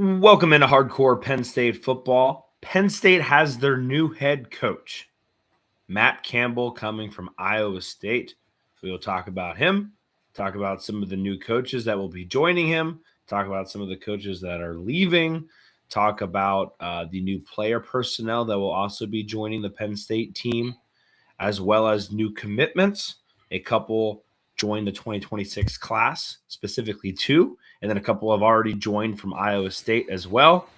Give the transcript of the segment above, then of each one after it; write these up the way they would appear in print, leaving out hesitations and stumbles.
Welcome into Hardcore Penn State Football. Penn State has their new head coach, Matt Campbell, coming from Iowa State. We will talk about him, talk about some of the new coaches that will be joining him, talk about some of the coaches that are leaving, talk about the new player personnel that will also be joining the Penn State team, as well as new commitments. A couple joined the 2026 class, specifically two, and then a couple have already joined from Iowa State as well.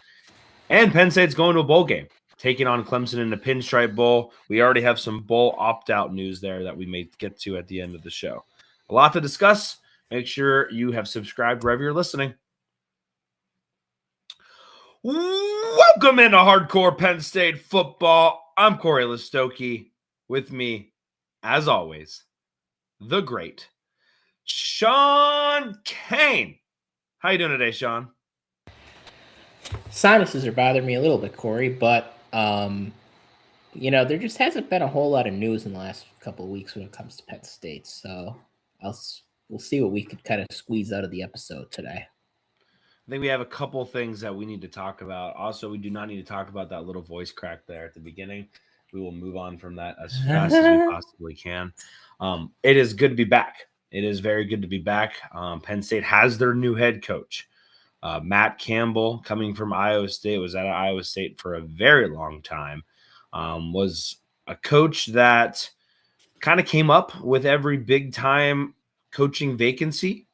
And Penn State's going to a bowl game, taking on Clemson in the Pinstripe Bowl. We already have some bowl opt-out news there that we may get to at the end of the show. A lot to discuss. Make sure you have subscribed wherever you're listening. Welcome into Hardcore Penn State Football. I'm Cory Lestochi. With me, as always, the great Shawn Kane. How you doing today, Shawn? Sinuses are bothering me a little bit, Cory, but there just hasn't been a whole lot of news in the last couple of weeks when it comes to Penn State. So we'll see what we could kind of squeeze out of the episode today. I think we have a couple things that we need to talk about. Also, we do not need to talk about that little voice crack there at the beginning. We will move on from that as fast as we possibly can. It is good to be back. It is very good to be back. Penn State has their new head coach. Matt Campbell, coming from Iowa State, was at Iowa State for a very long time. Was a coach that kind of came up with every big-time coaching vacancy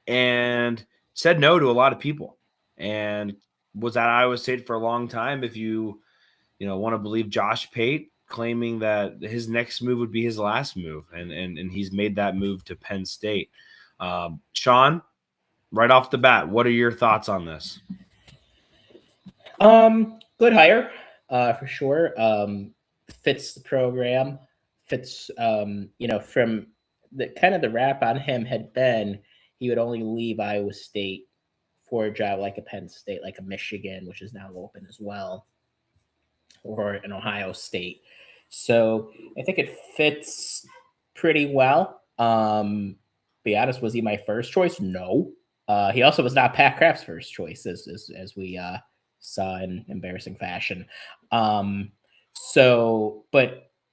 and said no to a lot of people, and was at Iowa State for a long time. If you want to believe Josh Pate, claiming that his next move would be his last move, and he's made that move to Penn State. Shawn, right off the bat, what are your thoughts on this? Good hire, for sure. Fits the program. Fits, from the kind of the rap on him had been he would only leave Iowa State for a job like a Penn State, like a Michigan, which is now open as well, or an Ohio State. So I think it fits pretty well. Be honest, was he my first choice? No. He also was not Pat Kraft's first choice, as we saw in embarrassing fashion. But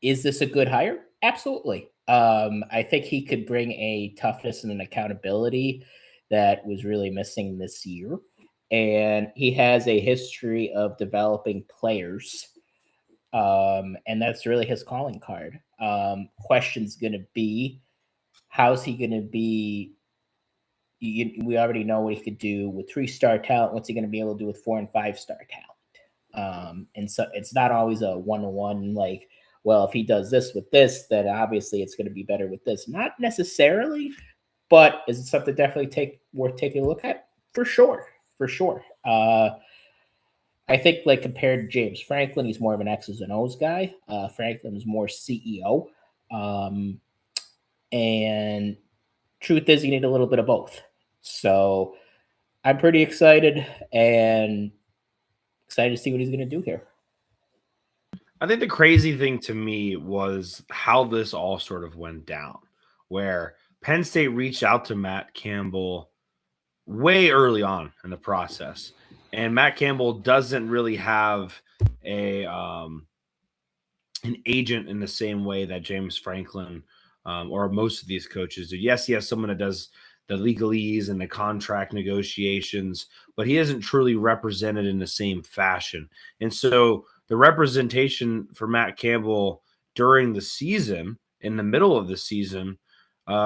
is this a good hire? Absolutely. I think he could bring a toughness and an accountability that was really missing this year. And he has a history of developing players. And that's really his calling card. Question's going to be, how's he going to be? We already know what he could do with 3-star talent. What's he going to be able to do with 4- and 5-star talent? And so it's not always a one-to-one, like, well, if he does this with this, then obviously it's going to be better with this. Not necessarily, but is it something definitely worth taking a look at? For sure. I think, like, compared to James Franklin, he's more of an X's and O's guy. Franklin is more CEO. And truth is, you need a little bit of both. So I'm pretty excited and excited to see what he's going to do here. I think the crazy thing to me was how this all sort of went down, where Penn State reached out to Matt Campbell way early on in the process. And Matt Campbell doesn't really have an agent in the same way that James Franklin or most of these coaches do. Yes, he has someone that does the legalese and the contract negotiations, but he isn't truly represented in the same fashion. And so the representation for Matt Campbell during the season, in the middle of the season,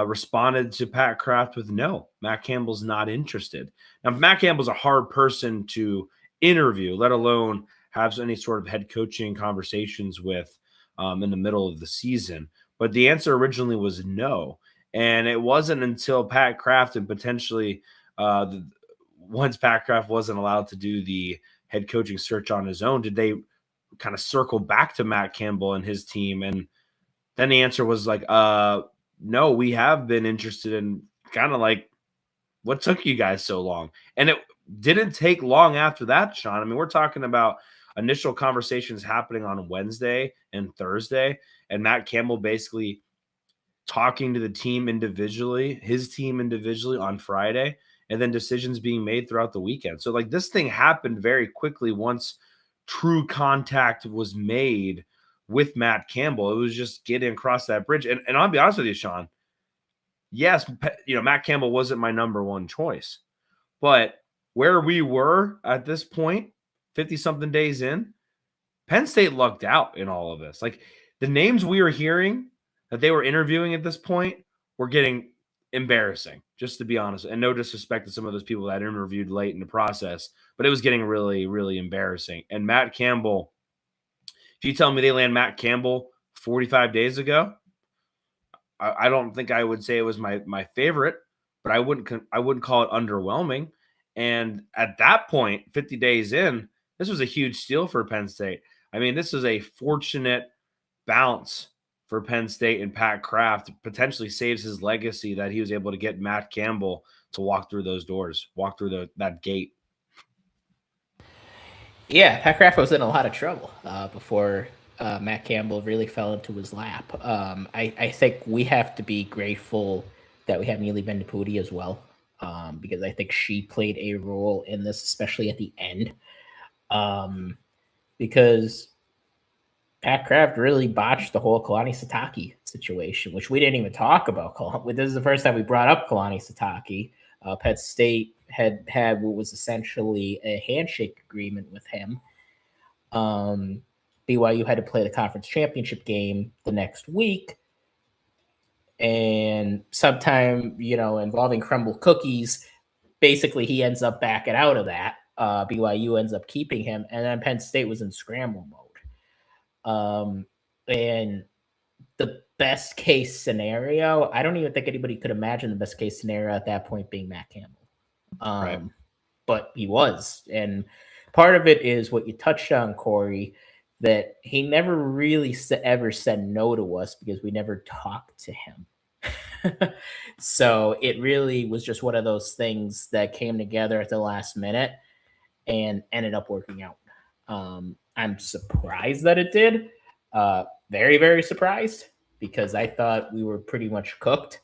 responded to Pat Kraft with no. Matt Campbell's not interested. Now, Matt Campbell's a hard person to interview, let alone have any sort of head coaching conversations with in the middle of the season. But the answer originally was no. And it wasn't until Pat Kraft and potentially once Pat Kraft wasn't allowed to do the head coaching search on his own, did they kind of circle back to Matt Campbell and his team. And then the answer was like, no, we have been interested in kind of like, what took you guys so long? And it didn't take long after that, Shawn. I mean, we're talking about initial conversations happening on Wednesday and Thursday, and Matt Campbell basically talking to the team individually, his team individually on Friday, and then decisions being made throughout the weekend. So like this thing happened very quickly once true contact was made with Matt Campbell. It was just getting across that bridge. And I'll be honest with you, Shawn. Yes, Matt Campbell wasn't my number one choice, but where we were at this point, 50-something days in, Penn State lucked out in all of this. Like the names we were hearing that they were interviewing at this point were getting embarrassing, just to be honest. And no disrespect to some of those people that interviewed late in the process, but it was getting really, really embarrassing. And Matt Campbell, if you tell me they land Matt Campbell 45 days ago, I don't think I would say it was my favorite, but I wouldn't call it underwhelming. And at that point, 50 days in, this was a huge steal for Penn State. I mean, this is a fortunate bounce for Penn State, and Pat Kraft potentially saves his legacy that he was able to get Matt Campbell to walk through those doors, walk through that gate. Yeah, Pat Kraft was in a lot of trouble before Matt Campbell really fell into his lap. I think we have to be grateful that we have Neely Bendapudi as well, because I think she played a role in this, especially at the end, because Pat Kraft really botched the whole Kalani Sitake situation, which we didn't even talk about. This is the first time we brought up Kalani Sitake. Penn State had what was essentially a handshake agreement with him. BYU had to play the conference championship game the next week. And sometime, involving crumble cookies, basically he ends up backing out of that. BYU ends up keeping him. And then Penn State was in scramble mode. And the best case scenario, I don't even think anybody could imagine the best case scenario at that point being Matt Campbell. Right. But he was. And part of it is what you touched on, Corey, that he never really ever said no to us because we never talked to him. So it really was just one of those things that came together at the last minute and ended up working out. I'm surprised that it did. Very, very surprised, because I thought we were pretty much cooked.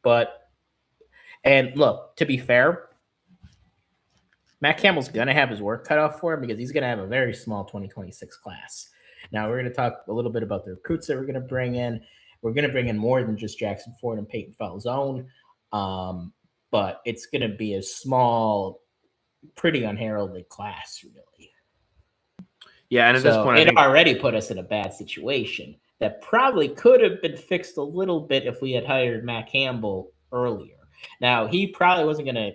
And look, to be fair, Matt Campbell's going to have his work cut off for him because he's going to have a very small 2026 class. Now, we're going to talk a little bit about the recruits that we're going to bring in. We're going to bring in more than just Jackson Ford and Peyton Falzone, but it's going to be a small, pretty unheralded class, really. Yeah, and at this point, it already put us in a bad situation that probably could have been fixed a little bit if we had hired Matt Campbell earlier. Now, he probably wasn't going to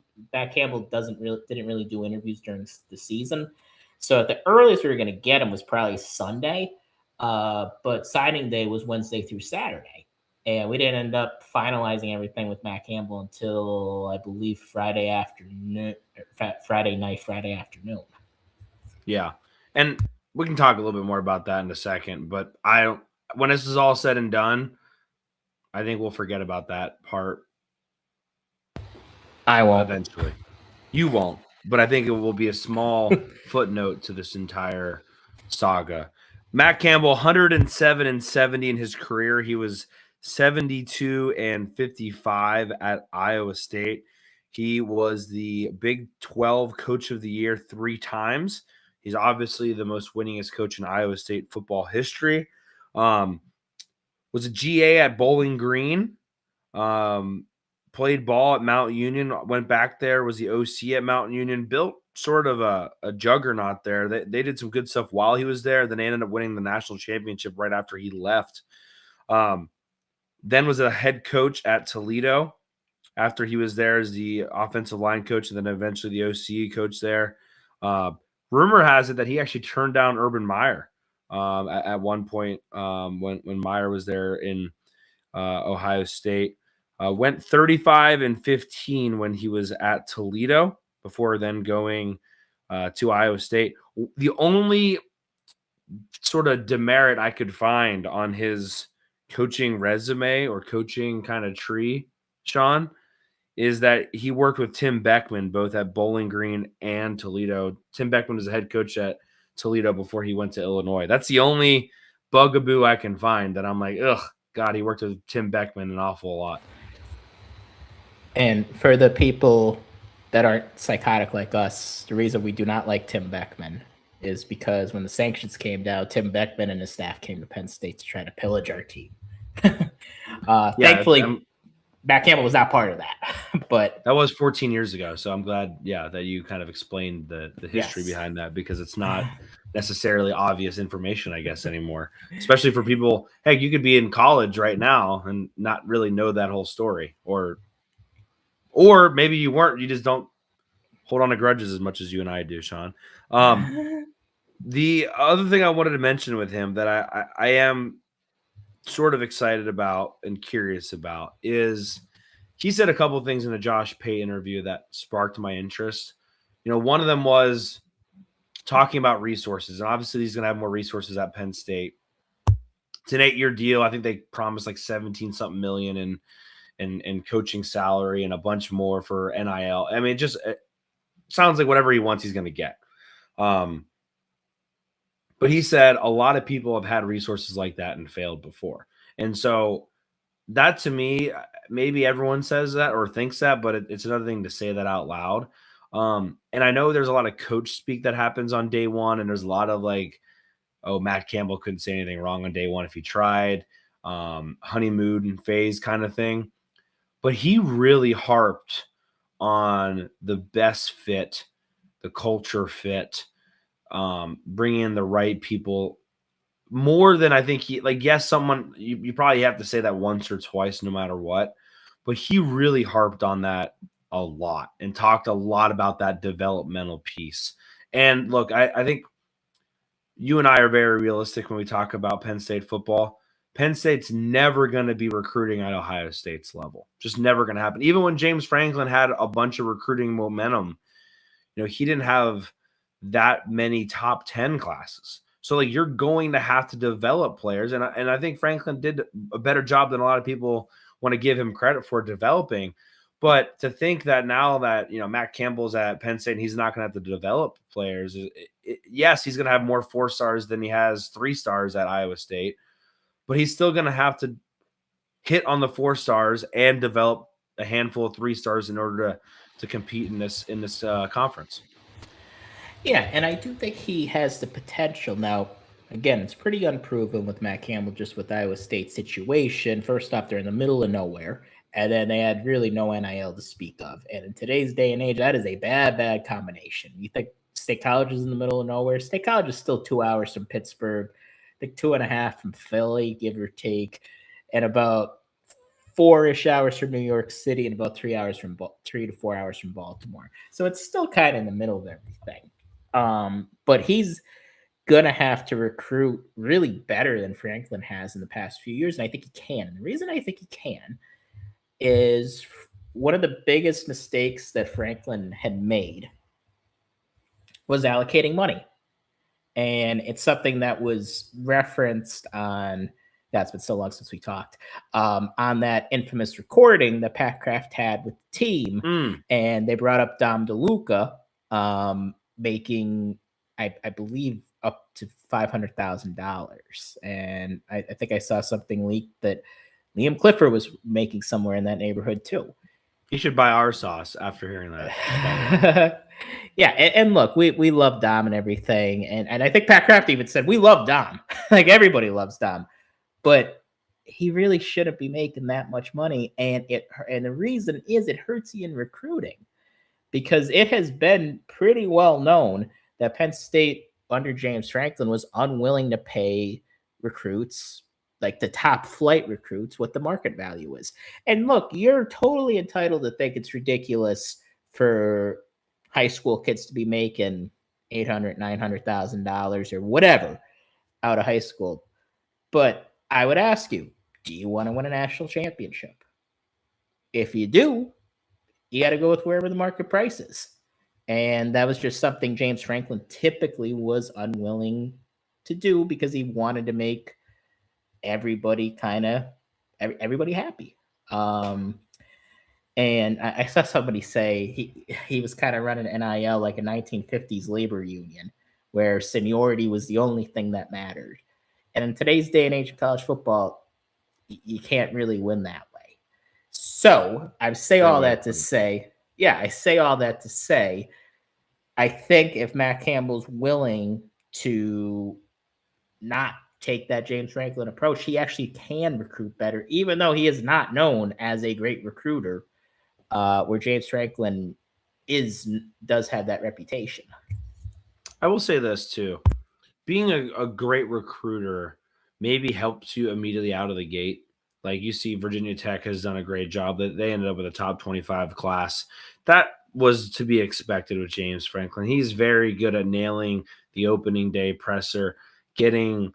– Matt Campbell didn't really do interviews during the season. So at the earliest we were going to get him was probably Sunday, but signing day was Wednesday through Saturday. And we didn't end up finalizing everything with Matt Campbell until, I believe, Friday afternoon. Yeah. And we can talk a little bit more about that in a second, but when this is all said and done, I think we'll forget about that part. I won't. Eventually. You won't, but I think it will be a small footnote to this entire saga. Matt Campbell, 107-70 in his career. He was 72-55 at Iowa State. He was the Big 12 Coach of the Year 3 times. He's obviously the most winningest coach in Iowa State football history. Was a GA at Bowling Green. Played ball at Mount Union, went back there, was the OC at Mount Union, built sort of a juggernaut there. They did some good stuff while he was there. Then they ended up winning the national championship right after he left. Then was a head coach at Toledo after he was there as the offensive line coach, and then eventually the OC coach there. Rumor has it that he actually turned down Urban Meyer at one point when Meyer was there in Ohio State. Went 35-15 when he was at Toledo before then going to Iowa State. The only sort of demerit I could find on his coaching resume or coaching kind of tree, Shawn, is that he worked with Tim Beckman both at Bowling Green and Toledo. Tim Beckman was the head coach at Toledo before he went to Illinois. That's the only bugaboo I can find that I'm like, ugh, God, he worked with Tim Beckman an awful lot. And for the people that aren't psychotic like us, the reason we do not like Tim Beckman is because when the sanctions came down, Tim Beckman and his staff came to Penn State to try to pillage our team. Thankfully, Matt Campbell was not part of that. But that was 14 years ago. So I'm glad, that you kind of explained the history behind that, because it's not necessarily obvious information, I guess, anymore. Especially for people, heck, you could be in college right now and not really know that whole story. Or maybe you weren't. You just don't hold on to grudges as much as you and I do, Shawn. The other thing I wanted to mention with him that I am sort of excited about and curious about is he said a couple of things in the Josh Pate interview that sparked my interest. One of them was talking about resources, and obviously he's going to have more resources at Penn State. It's an 8-year deal. I think they promised like 17-something million in coaching salary and a bunch more for NIL. I mean, it sounds like whatever he wants, he's going to get. But he said a lot of people have had resources like that and failed before. And so that, to me, maybe everyone says that or thinks that, but it's another thing to say that out loud. And I know there's a lot of coach speak that happens on day one, and there's a lot of like, oh, Matt Campbell couldn't say anything wrong on day one if he tried, honeymoon phase kind of thing. But he really harped on the best fit, the culture fit, bringing in the right people more than I think yes, someone, you probably have to say that once or twice, no matter what, but he really harped on that a lot and talked a lot about that developmental piece. And look, I think you and I are very realistic when we talk about Penn State football. Penn State's never going to be recruiting at Ohio State's level. Just never going to happen. Even when James Franklin had a bunch of recruiting momentum, he didn't have that many top 10 classes. So like you're going to have to develop players. And I think Franklin did a better job than a lot of people want to give him credit for developing. But to think that now that, Matt Campbell's at Penn State and he's not going to have to develop players, yes, he's going to have more 4 stars than he has 3 stars at Iowa State, but he's still going to have to hit on the 4 stars and develop a handful of 3 stars in order to compete in this conference. Yeah, and I do think he has the potential. Now, again, it's pretty unproven with Matt Campbell, just with Iowa State's situation. First off, they're in the middle of nowhere, and then they had really no NIL to speak of. And in today's day and age, that is a bad combination. You think State College is in the middle of nowhere? State College is still 2 hours from Pittsburgh, I think 2.5 from Philly, give or take, and about 4-ish hours from New York City, and about 3 to 4 hours from Baltimore. So it's still kind of in the middle of everything. But he's gonna have to recruit really better than Franklin has in the past few years, and I think he can. And the reason I think he can is one of the biggest mistakes that Franklin had made was allocating money. And it's something that was referenced on, that's been so long since we talked, on that infamous recording that Pat Kraft had with the team. And they brought up Dom DeLuca, making, I believe, up to $500,000. And I think I saw something leaked that Liam Clifford was making somewhere in that neighborhood too. You should buy our sauce after hearing that. Yeah, and look, we love Dom and everything. And I think Pat Kraft even said, we love Dom. Like, everybody loves Dom. But he really shouldn't be making that much money. And the reason is it hurts you in recruiting. Because it has been pretty well known that Penn State under James Franklin was unwilling to pay recruits, like the top flight recruits, what the market value is. And look, you're totally entitled to think it's ridiculous for high school kids to be making $800,000, $900,000 or whatever out of high school. But I would ask you, do you want to win a national championship? If you do, you got to go with wherever the market price is. And that was just something James Franklin typically was unwilling to do because he wanted to make everybody everybody happy. And I saw somebody say he was kind of running NIL like a 1950s labor union where seniority was the only thing that mattered. And in today's day and age of college football, you can't really win that way. So I say all that to say, I think if Matt Campbell's willing to not take that James Franklin approach, he actually can recruit better, even though he is not known as a great recruiter, where James Franklin does have that reputation. I will say this too. Being a great recruiter maybe helps you immediately out of the gate. Like you see, Virginia Tech has done a great job. That they ended up with a top 25 class. That was to be expected with James Franklin. He's very good at nailing the opening day presser, getting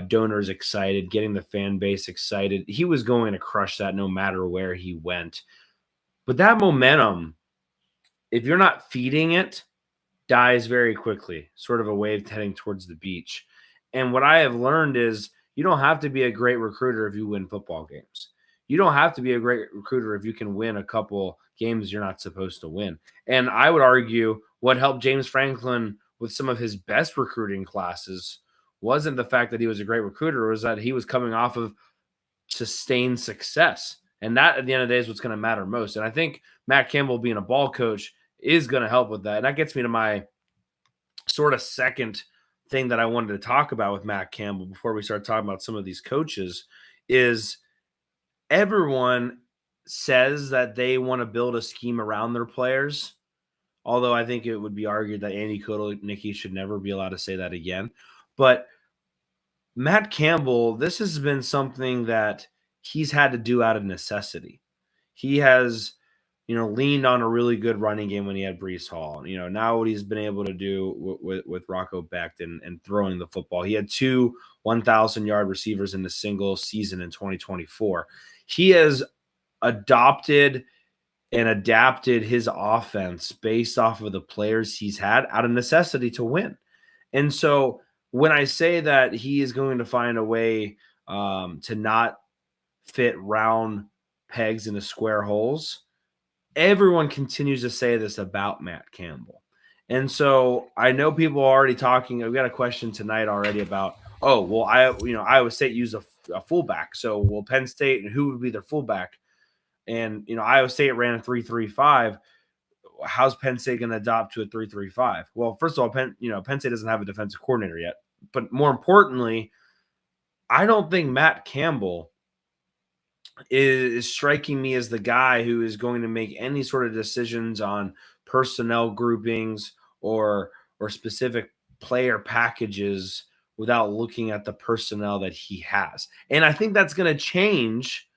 donors excited, getting the fan base excited. He was going to crush that no matter where he went. But that momentum, if you're not feeding it, dies very quickly, sort of a wave heading towards the beach. And what I have learned is you don't have to be a great recruiter if you win football games. You don't have to be a great recruiter if you can win a couple games you're not supposed to win. And I would argue what helped James Franklin with some of his best recruiting classes wasn't the fact that he was a great recruiter, it was that he was coming off of sustained success. And that at the end of the day is what's going to matter most. And I think Matt Campbell being a ball coach is going to help with that. And that gets me to my sort of second thing that I wanted to talk about with Matt Campbell before we start talking about some of these coaches is everyone says that they want to build a scheme around their players. Although I think it would be argued that Andy Kotelnicki should never be allowed to say that again. But Matt Campbell, this has been something that he's had to do out of necessity. He has, leaned on a really good running game when he had Breece Hall. Now what he's been able to do with Rocco Becht and throwing the football. He had 2 1,000-yard receivers in a single season in 2024. He has adopted and adapted his offense based off of the players he's had out of necessity to win. And so when I say that he is going to find a way to not fit round pegs into square holes, everyone continues to say this about Matt Campbell. And so I know people are already talking. I've got a question tonight already about, Iowa State used a fullback. So will Penn State, and who would be their fullback? And, Iowa State ran a 3-3-5. How's Penn State going to adopt to a 3-3-5? Well, first of all, Penn State doesn't have a defensive coordinator yet. But more importantly, I don't think Matt Campbell is striking me as the guy who is going to make any sort of decisions on personnel groupings or specific player packages without looking at the personnel that he has. And I think that's going to change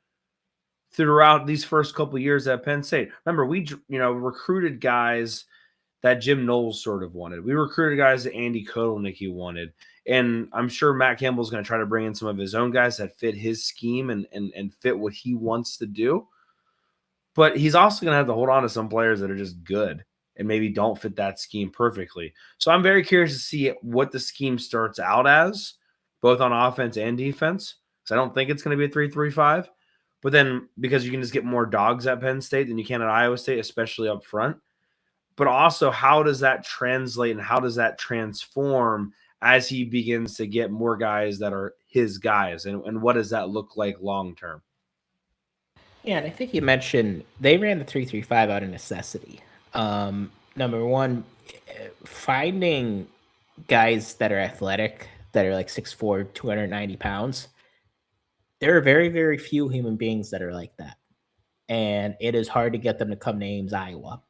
throughout these first couple of years at Penn State. Remember, we recruited guys that Jim Knowles sort of wanted. We recruited guys that Andy Kotelnicki wanted. And I'm sure Matt Campbell's going to try to bring in some of his own guys that fit his scheme and fit what he wants to do. But he's also going to have to hold on to some players that are just good and maybe don't fit that scheme perfectly. So I'm very curious to see what the scheme starts out as, both on offense and defense. Because I don't think it's going to be a 3-3-5. But then because you can just get more dogs at Penn State than you can at Iowa State, especially up front. But also, how does that translate and how does that transform as he begins to get more guys that are his guys? And what does that look like long term? Yeah, and I think you mentioned they ran the 3-3-5 out of necessity. Number one, finding guys that are athletic, that are like 6'4", 290 pounds, there are very, very few human beings that are like that. And it is hard to get them to come to Ames, Iowa.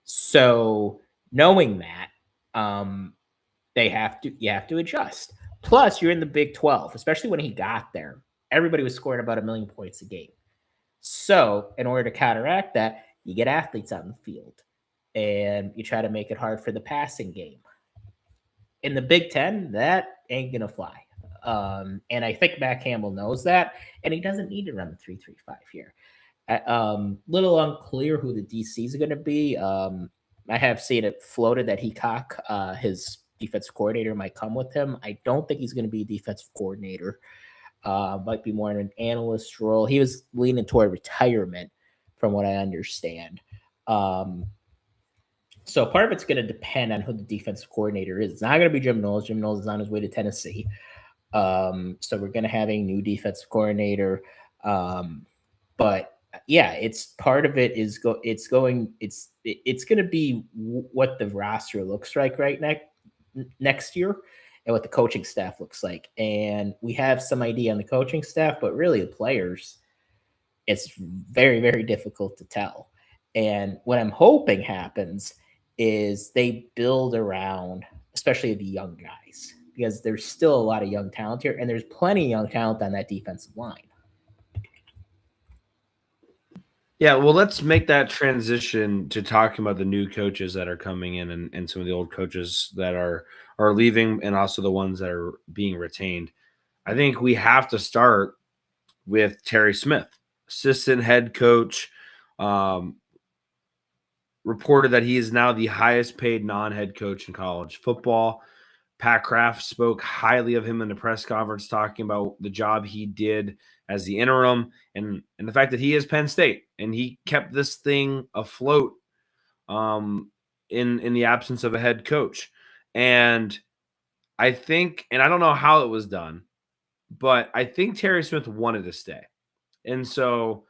So knowing that, you have to adjust. Plus, you're in the Big 12, especially when he got there. Everybody was scoring about 1 million points a game. So in order to counteract that, you get athletes out in the field and you try to make it hard for the passing game. In the Big 10, that ain't going to fly. And I think Matt Campbell knows that, and he doesn't need to run the 3-3-5 here. Little unclear who the DCs are going to be. I have seen it floated that Heacock, his defensive coordinator, might come with him. I don't think he's going to be a defensive coordinator. Might be more in an analyst role. He was leaning toward retirement, from what I understand. So part of it's going to depend on who the defensive coordinator is. It's not going to be Jim Knowles. Jim Knowles is on his way to Tennessee. So we're going to have a new defensive coordinator. But yeah, it's part of it is it's going to be what the roster looks like next year and what the coaching staff looks like. And we have some idea on the coaching staff, but really the players, it's very, very difficult to tell. And what I'm hoping happens is they build around, especially the young guys, because there's still a lot of young talent here, and there's plenty of young talent on that defensive line. Yeah, well, let's make that transition to talking about the new coaches that are coming in and some of the old coaches that are leaving and also the ones that are being retained. I think we have to start with Terry Smith, assistant head coach. Reported that he is now the highest paid non-head coach in college football. Pat Kraft spoke highly of him in the press conference, talking about the job he did as the interim and the fact that he is Penn State and he kept this thing afloat in the absence of a head coach. And I think, and I don't know how it was done, but I think Terry Smith wanted to stay. And so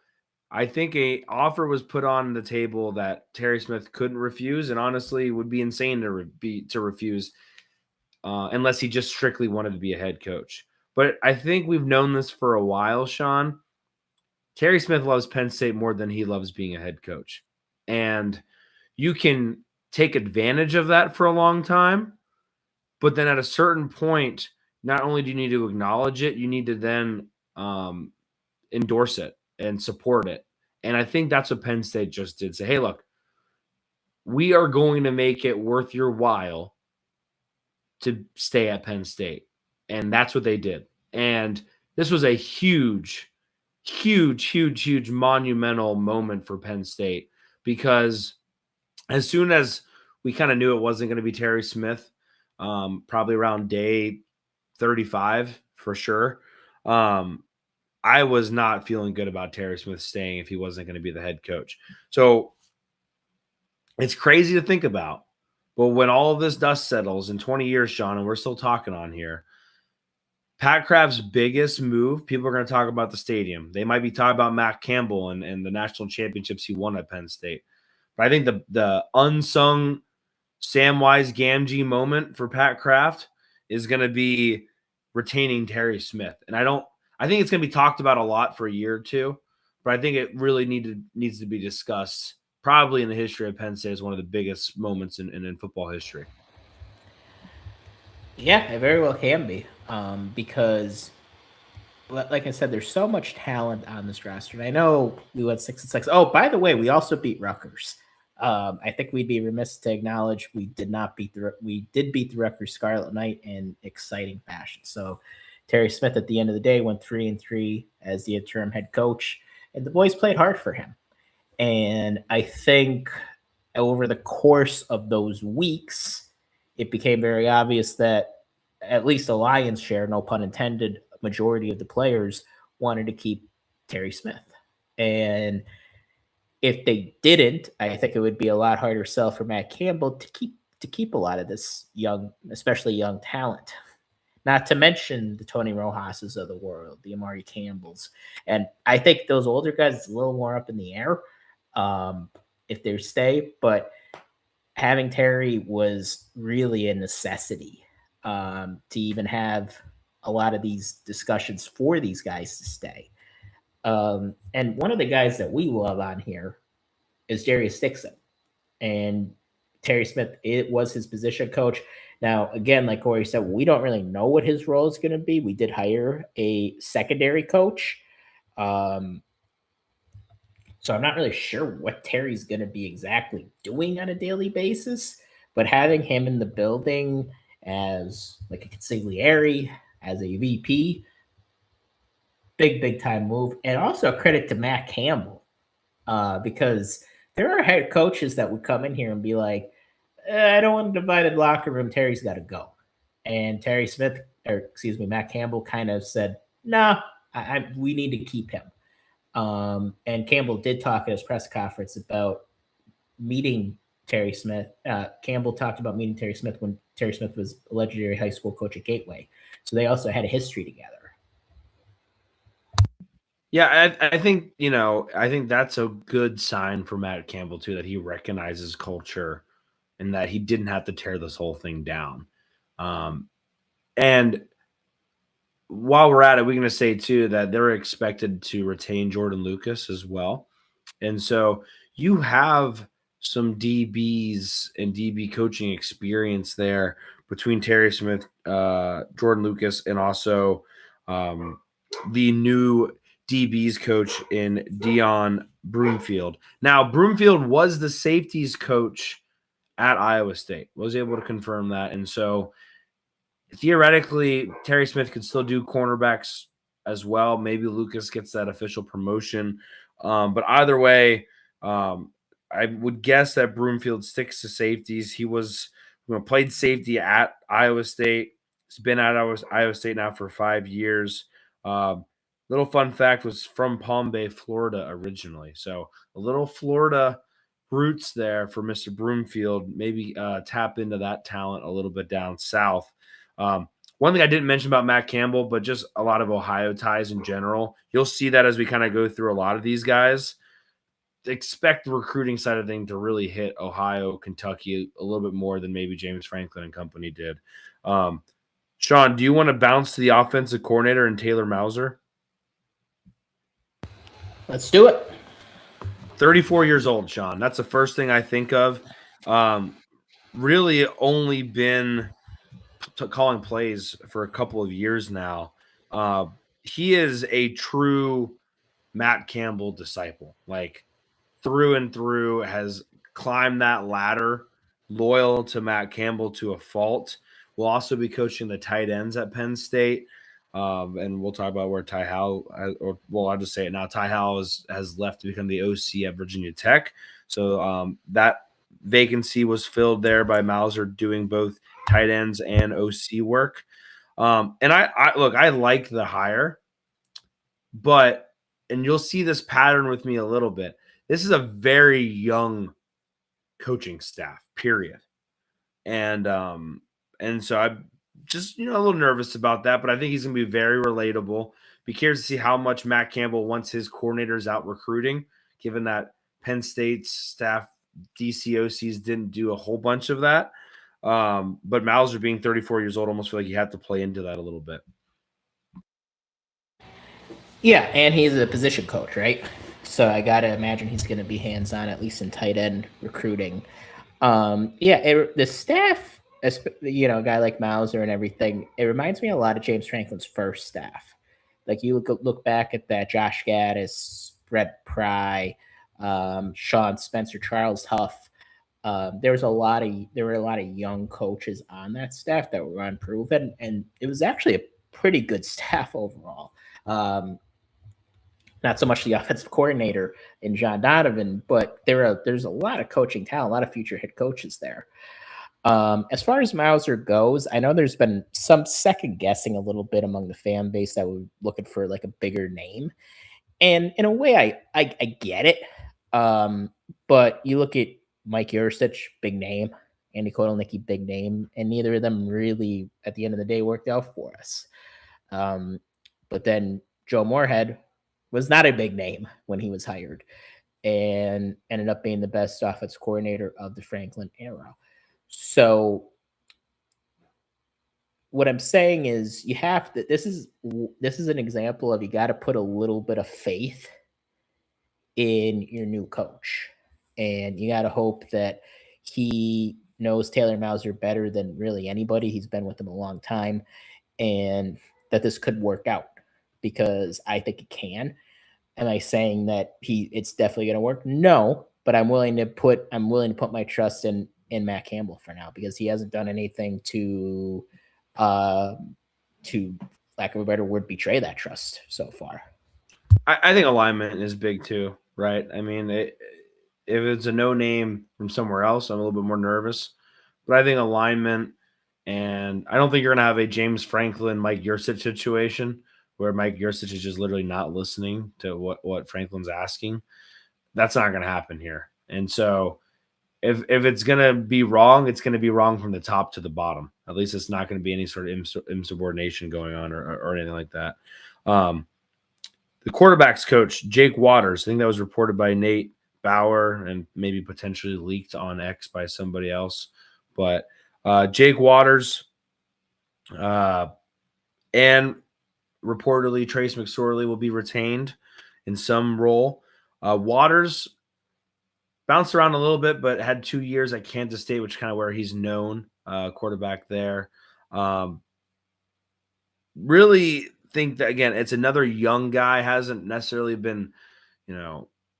I think a offer was put on the table that Terry Smith couldn't refuse, and honestly would be insane to refuse unless he just strictly wanted to be a head coach. But I think we've known this for a while, Shawn. Terry Smith loves Penn State more than he loves being a head coach. And you can take advantage of that for a long time, but then at a certain point, not only do you need to acknowledge it, you need to then endorse it and support it. And I think that's what Penn State just did. Say, hey, look, we are going to make it worth your while to stay at Penn State. And that's what they did. And this was a huge, monumental moment for Penn State because as soon as we kind of knew it wasn't going to be Terry Smith, probably around day 35 for sure, I was not feeling good about Terry Smith staying if he wasn't going to be the head coach. So it's crazy to think about. But when all of this dust settles in 20 years, Shawn, and we're still talking on here, Pat Kraft's biggest move, people are going to talk about the stadium. They might be talking about Matt Campbell and the national championships he won at Penn State. But I think the unsung Samwise Gamgee moment for Pat Kraft is going to be retaining Terry Smith. And I think it's going to be talked about a lot for a year or two, but I think it really needs to be discussed probably in the history of Penn State as one of the biggest moments in football history. Yeah, it very well can be because, like I said, there's so much talent on this roster. And I know we went 6-6. Oh, by the way, we also beat Rutgers. I think we'd be remiss to acknowledge we did beat the Rutgers Scarlet Knight in exciting fashion. So Terry Smith at the end of the day went 3-3 as the interim head coach, and the boys played hard for him. And I think over the course of those weeks, it became very obvious that at least the Lions share, no pun intended, majority of the players wanted to keep Terry Smith. And if they didn't, I think it would be a lot harder sell for Matt Campbell to keep a lot of this young, especially young talent. Not to mention the Tony Rojas's of the world, the Amari Campbells. And I think those older guys, it's a little more up in the air if they stay. But having Terry was really a necessity to even have a lot of these discussions for these guys to stay. And one of the guys that we love on here is Darius Dixon. And Terry Smith, it was his position coach. Now, again, like Corey said, we don't really know what his role is going to be. We did hire a secondary coach. So I'm not really sure what Terry's going to be exactly doing on a daily basis. But having him in the building as like a consigliere, as a VP, big time move. And also credit to Matt Campbell because there are head coaches that would come in here and be like, I don't want a divided locker room. Terry's got to go. And Matt Campbell kind of said, no, we need to keep him. And Campbell did talk at his press conference about meeting Terry Smith. Campbell talked about meeting Terry Smith when Terry Smith was a legendary high school coach at Gateway. So they also had a history together. Yeah, I think, I think that's a good sign for Matt Campbell too, that he recognizes culture and that he didn't have to tear this whole thing down. And while we're at it, we're going to say too that they're expected to retain Jordan Lucas as well. And so you have some DBs and DB coaching experience there between Terry Smith, Jordan Lucas, and also the new DBs coach in Dion Broomfield. Now, Broomfield was the safeties coach at Iowa State, was able to confirm that. And so theoretically, Terry Smith could still do cornerbacks as well. Maybe Lucas gets that official promotion. But either way, I would guess that Broomfield sticks to safeties. He was played safety at Iowa State. He's been at Iowa State now for 5 years. Little fun fact, was from Palm Bay, Florida originally. So a little Florida roots there for Mr. Broomfield. Maybe tap into that talent a little bit down south. One thing I didn't mention about Matt Campbell, but just a lot of Ohio ties in general. You'll see that as we kind of go through a lot of these guys. Expect the recruiting side of things to really hit Ohio, Kentucky a little bit more than maybe James Franklin and company did. Shawn, do you want to bounce to the offensive coordinator and Taylor Mauser? Let's do it. 34 years old, Shawn. That's the first thing I think of. Really only been calling plays for a couple of years now. He is a true Matt Campbell disciple, like through and through, has climbed that ladder, loyal to Matt Campbell to a fault. Will also be coaching the tight ends at Penn State. And we'll talk about where Ty Howell, I'll just say it now. Ty Howell has left to become the OC at Virginia Tech. So that vacancy was filled there by Mauser doing both tight ends and OC work. And I like the hire, and you'll see this pattern with me a little bit. This is a very young coaching staff, period. And so I'm just, a little nervous about that, but I think he's going to be very relatable. Be curious to see how much Matt Campbell wants his coordinators out recruiting, given that Penn State's staff DCOCs didn't do a whole bunch of that. But Mauser being 34 years old, almost feel like you have to play into that a little bit. Yeah, and he's a position coach, right? So I got to imagine he's going to be hands-on, at least in tight end recruiting. The staff, a guy like Mauser and everything, it reminds me a lot of James Franklin's first staff. Like you look back at that Josh Gaddis, Brett Pry, Sean Spencer, Charles Huff. There were a lot of young coaches on that staff that were unproven, and it was actually a pretty good staff overall. Not so much the offensive coordinator in John Donovan, but there's a lot of coaching talent, a lot of future head coaches there. As far as Mauser goes, I know there's been some second guessing a little bit among the fan base that were looking for like a bigger name. And in a way, I get it. But you look at Mike Yurcich, big name, Andy Kotelnicki, big name, and neither of them really, at the end of the day, worked out for us. But then Joe Moorhead was not a big name when he was hired and ended up being the best offense coordinator of the Franklin era. So what I'm saying is you have to, this is an example of, you got to put a little bit of faith in your new coach, and you got to hope that he knows Taylor Mauser better than really anybody. He's been with him a long time, and that this could work out, because I think it can. Am I saying that it's definitely going to work? No, but I'm willing to put my trust in Matt Campbell for now, because he hasn't done anything to lack of a better word, betray that trust so far. I think alignment is big too, right? I mean, if it's a no name from somewhere else, I'm a little bit more nervous, but I think alignment, and I don't think you're going to have a James Franklin, Mike Yurcich situation where Mike Yurcich is just literally not listening to what Franklin's asking. That's not going to happen here. And so if it's going to be wrong, it's going to be wrong from the top to the bottom. At least it's not going to be any sort of insubordination going on or anything like that. The quarterback's coach, Jake Waters, I think that was reported by Nate Bauer and maybe potentially leaked on X by somebody else. But Jake Waters and reportedly Trace McSorley will be retained in some role. Waters bounced around a little bit, but had 2 years at Kansas State, which is kind of where he's known, quarterback there. Really think that, again, it's another young guy, hasn't necessarily been,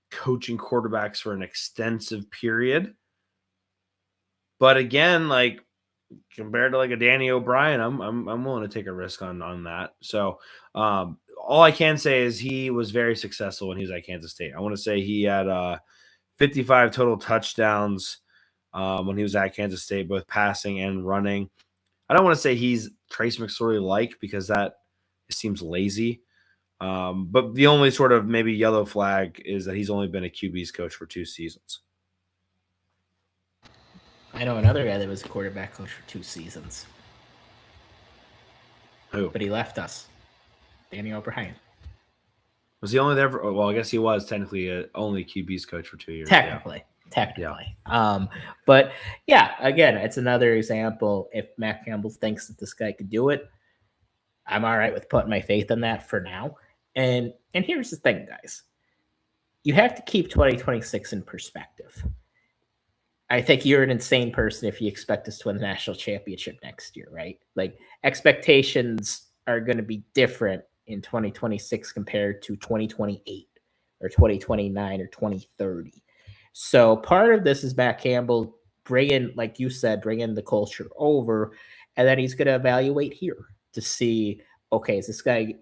coaching quarterbacks for an extensive period. But again, like compared to like a Danny O'Brien, I'm willing to take a risk on that. So all I can say is he was very successful when he was at Kansas State. I want to say he had 55 total touchdowns when he was at Kansas State, both passing and running. I don't want to say he's Trace McSorley-like because that seems lazy. But the only sort of maybe yellow flag is that he's only been a QB's coach for 2 seasons. I know another guy that was a quarterback coach for 2 seasons. Who? But he left us. Danny O'Brien. Was he only there for, well, I guess he was technically only QB's coach for 2 years. Technically. Yeah. But yeah, again, it's another example. If Matt Campbell thinks that this guy could do it, I'm all right with putting my faith in that for now. And here's the thing, guys. You have to keep 2026 in perspective. I think you're an insane person if you expect us to win the national championship next year, right? Like, expectations are going to be different in 2026 compared to 2028 or 2029 or 2030. So part of this is Matt Campbell bringing, like you said, bringing the culture over, and then he's going to evaluate here to see, okay, is this guy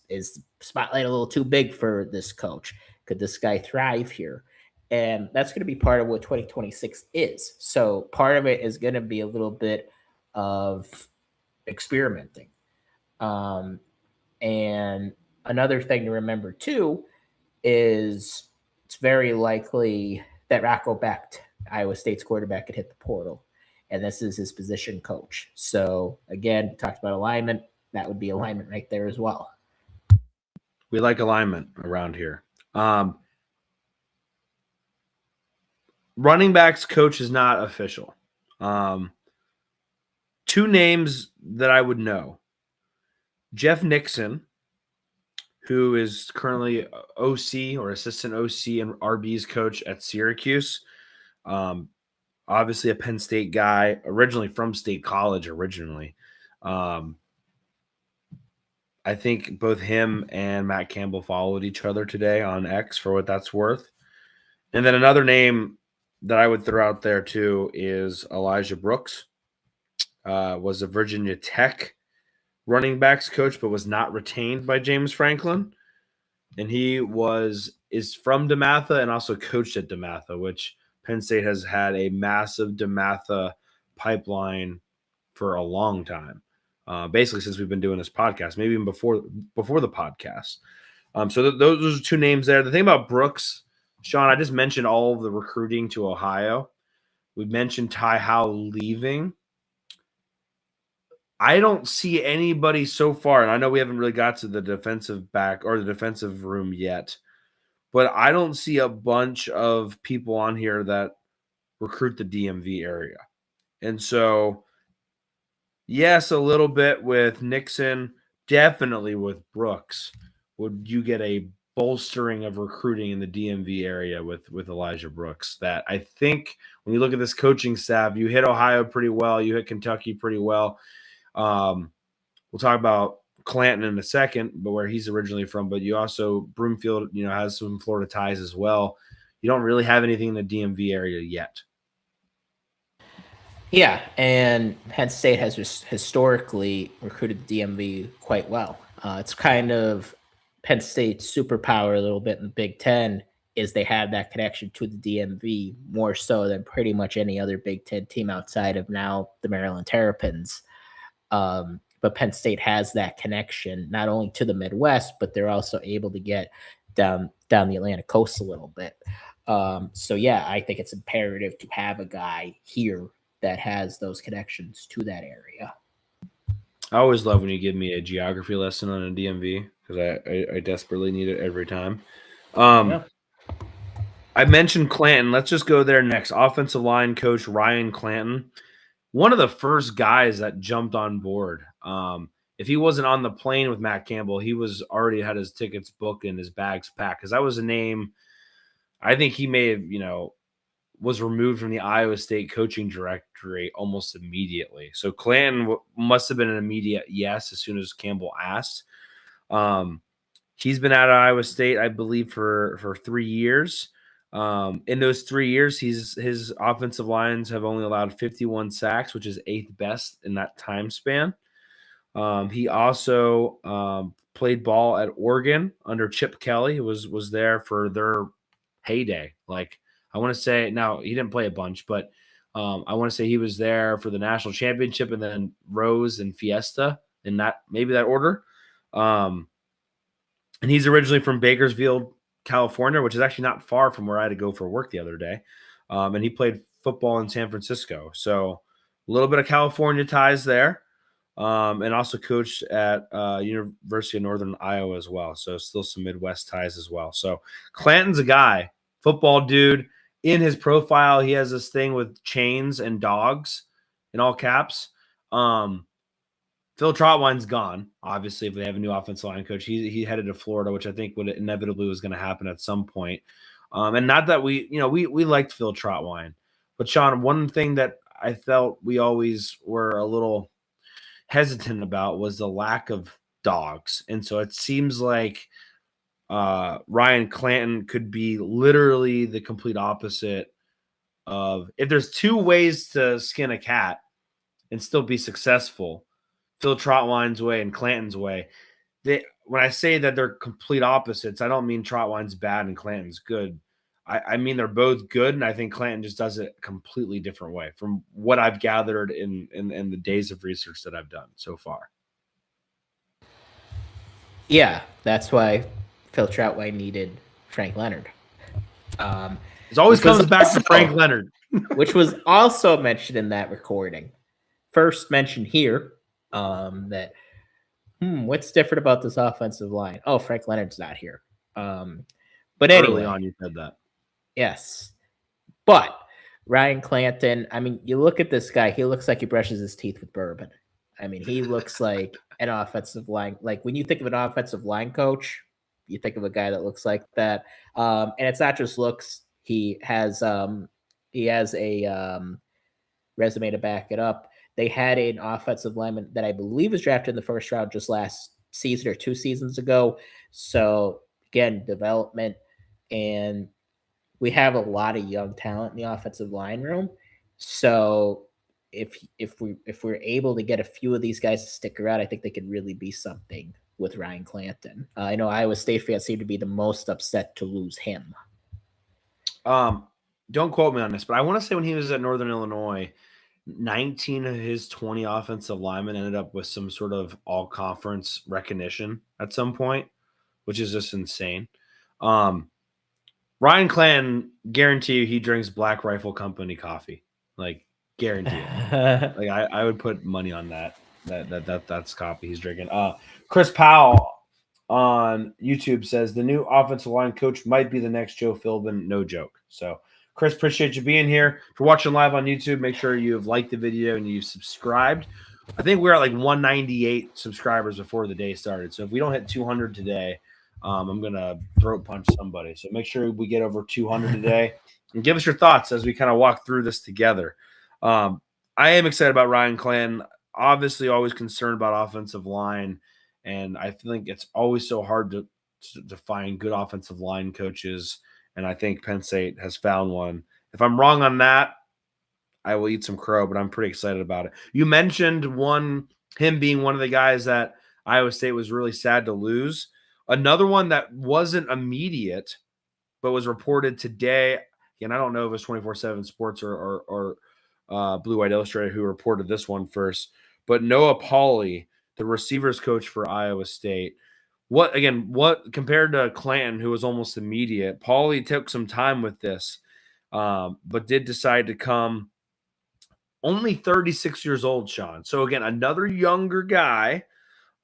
is spotlight a little too big for this coach? Could this guy thrive here? And that's going to be part of what 2026 is. So part of it is going to be a little bit of experimenting. And another thing to remember too is it's very likely that Rocco Becht, Iowa State's quarterback, could hit the portal. And this is his position coach. So again, we talked about alignment. That would be alignment right there as well. We like alignment around here. Running backs coach is not official. 2 names that I would know. Jeff Nixon, who is currently OC or assistant OC and RB's coach at Syracuse. Obviously a Penn State guy, originally from State College originally. I think both him and Matt Campbell followed each other today on X for what that's worth. And then another name that I would throw out there too is Elijah Brooks. Was a Virginia Tech running backs coach, but was not retained by James Franklin. And he is from DeMatha and also coached at DeMatha, which Penn State has had a massive DeMatha pipeline for a long time. Basically since we've been doing this podcast, maybe even before the podcast. So those are 2 names there. The thing about Brooks, Shawn, I just mentioned all of the recruiting to Ohio. We mentioned Ty Howe leaving. I don't see anybody so far, and I know we haven't really got to the defensive back or the defensive room yet, but I don't see a bunch of people on here that recruit the DMV area. And so, yes, a little bit with Nixon, definitely with Brooks. Would you get a bolstering of recruiting in the DMV area with Elijah Brooks? That I think when you look at this coaching staff, you hit Ohio pretty well, you hit Kentucky pretty well. We'll talk about Clanton in a second, but where he's originally from, but you also Broomfield, has some Florida ties as well. You don't really have anything in the DMV area yet. Yeah, and Penn State has historically recruited the DMV quite well. It's kind of Penn State's superpower a little bit in the Big Ten is they have that connection to the DMV more so than pretty much any other Big Ten team outside of now the Maryland Terrapins. But Penn State has that connection not only to the Midwest, but they're also able to get down the Atlantic coast a little bit. So yeah, I think it's imperative to have a guy here that has those connections to that area. I always love when you give me a geography lesson on a DMV because I desperately need it every time. Yeah. I mentioned Clanton. Let's just go there next. Offensive line coach Ryan Clanton, one of the first guys that jumped on board. If he wasn't on the plane with Matt Campbell, he was already had his tickets booked and his bags packed because that was a name. I think he may have, was removed from the Iowa State coaching directory almost immediately. So Clanton must have been an immediate yes as soon as Campbell asked. He's been at Iowa State, I believe, for 3 years. In those 3 years, his offensive lines have only allowed 51 sacks, which is 8th best in that time span. He also played ball at Oregon under Chip Kelly, who was there for their heyday. Like, I want to say, now he didn't play a bunch, but I want to say he was there for the national championship and then Rose and Fiesta in maybe that order. And he's originally from Bakersfield, California, which is actually not far from where I had to go for work the other day. And he played football in San Francisco. So a little bit of California ties there. And also coached at University of Northern Iowa as well. So still some Midwest ties as well. So Clanton's a guy, football dude. In his profile, he has this thing with chains and dogs in all caps. Phil Trotwine's gone. Obviously, if they have a new offensive line coach, he headed to Florida, which I think would inevitably was going to happen at some point. And not that we liked Phil Trotwine, but Shawn, one thing that I felt we always were a little hesitant about was the lack of dogs. And so it seems like Ryan Clanton could be literally the complete opposite of, if there's 2 ways to skin a cat and still be successful, Phil Trotwine's way and Clanton's way. When I say that they're complete opposites, I don't mean Trotwine's bad and Clanton's good. I mean they're both good, and I think Clanton just does it a completely different way from what I've gathered in the days of research that I've done so far. Yeah, that's why Phil Trotwine needed Frank Leonard. It always comes back to Frank Leonard, which was also mentioned in that recording. First mentioned here that what's different about this offensive line? Oh, Frank Leonard's not here. But anyway, early on you said that. Yes. But Ryan Clanton, I mean, you look at this guy, he looks like he brushes his teeth with bourbon. I mean, he looks like an offensive line. Like when you think of an offensive line coach, you think of a guy that looks like that. And it's not just looks. He has a resume to back it up. They had an offensive lineman that I believe was drafted in the first round just last season or 2 seasons ago. So again, development, and we have a lot of young talent in the offensive line room. So if we're able to get a few of these guys to stick around, I think they could really be something with Ryan Clanton. I know Iowa State fans seem to be the most upset to lose him. Don't quote me on this, but I want to say when he was at Northern Illinois, 19 of his 20 offensive linemen ended up with some sort of all-conference recognition at some point, which is just insane. Ryan Clanton, guarantee you he drinks Black Rifle Company coffee. Like, guarantee it. Like, I would put money on that's coffee he's drinking. Chris Powell on YouTube says the new offensive line coach might be the next Joe Philbin. No joke. So, Chris, appreciate you being here. If you're watching live on YouTube, make sure you have liked the video and you've subscribed. I think we're at like 198 subscribers before the day started. So if we don't hit 200 today, I'm going to throat punch somebody. So make sure we get over 200 today and give us your thoughts as we kind of walk through this together. I am excited about Ryan Clanton. Obviously, always concerned about offensive line. And I think it's always so hard to find good offensive line coaches. And I think Penn State has found one. If I'm wrong on that, I will eat some crow, but I'm pretty excited about it. You mentioned him being one of the guys that Iowa State was really sad to lose. Another one that wasn't immediate, but was reported today. Again, I don't know if it's 24/7 Sports or Blue White Illustrated who reported this one first, but Noah Pauley, the receivers coach for Iowa State. What compared to Clanton, who was almost immediate, Pauley took some time with this, but did decide to come only 36 years old, Shawn. So again, another younger guy.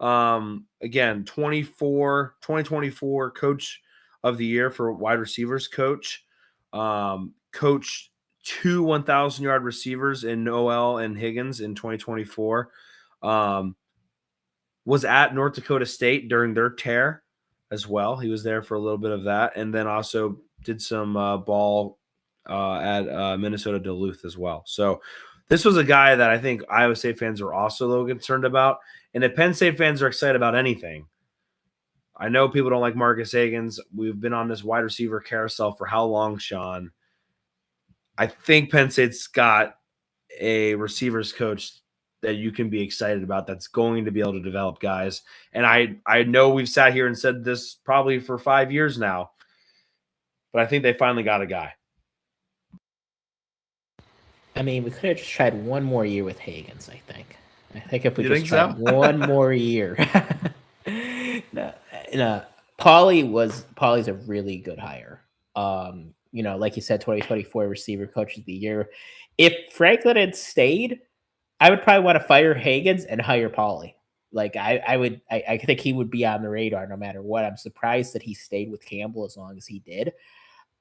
Again, 2024 coach of the year for wide receivers coach. Coached 2 1,000-yard receivers in Noel and Higgins in 2024. Was at North Dakota State during their tear as well. He was there for a little bit of that, and then also did some ball at Minnesota Duluth as well. So this was a guy that I think Iowa State fans are also a little concerned about. And if Penn State fans are excited about anything, I know people don't like Marcus Higgins. We've been on this wide receiver carousel for how long, Shawn? I think Penn State's got a receivers coach that you can be excited about that's going to be able to develop guys. And I know we've sat here and said this probably for 5 years now, but I think they finally got a guy. I mean, we could have just tried one more year with Higgins, I think. I think if we just tried one more year. No. Paulie's a really good hire. Like you said, 2024 receiver coach of the year. If Franklin had stayed, I would probably want to fire Higgins and hire Paulie. Like I think he would be on the radar no matter what. I'm surprised that he stayed with Campbell as long as he did.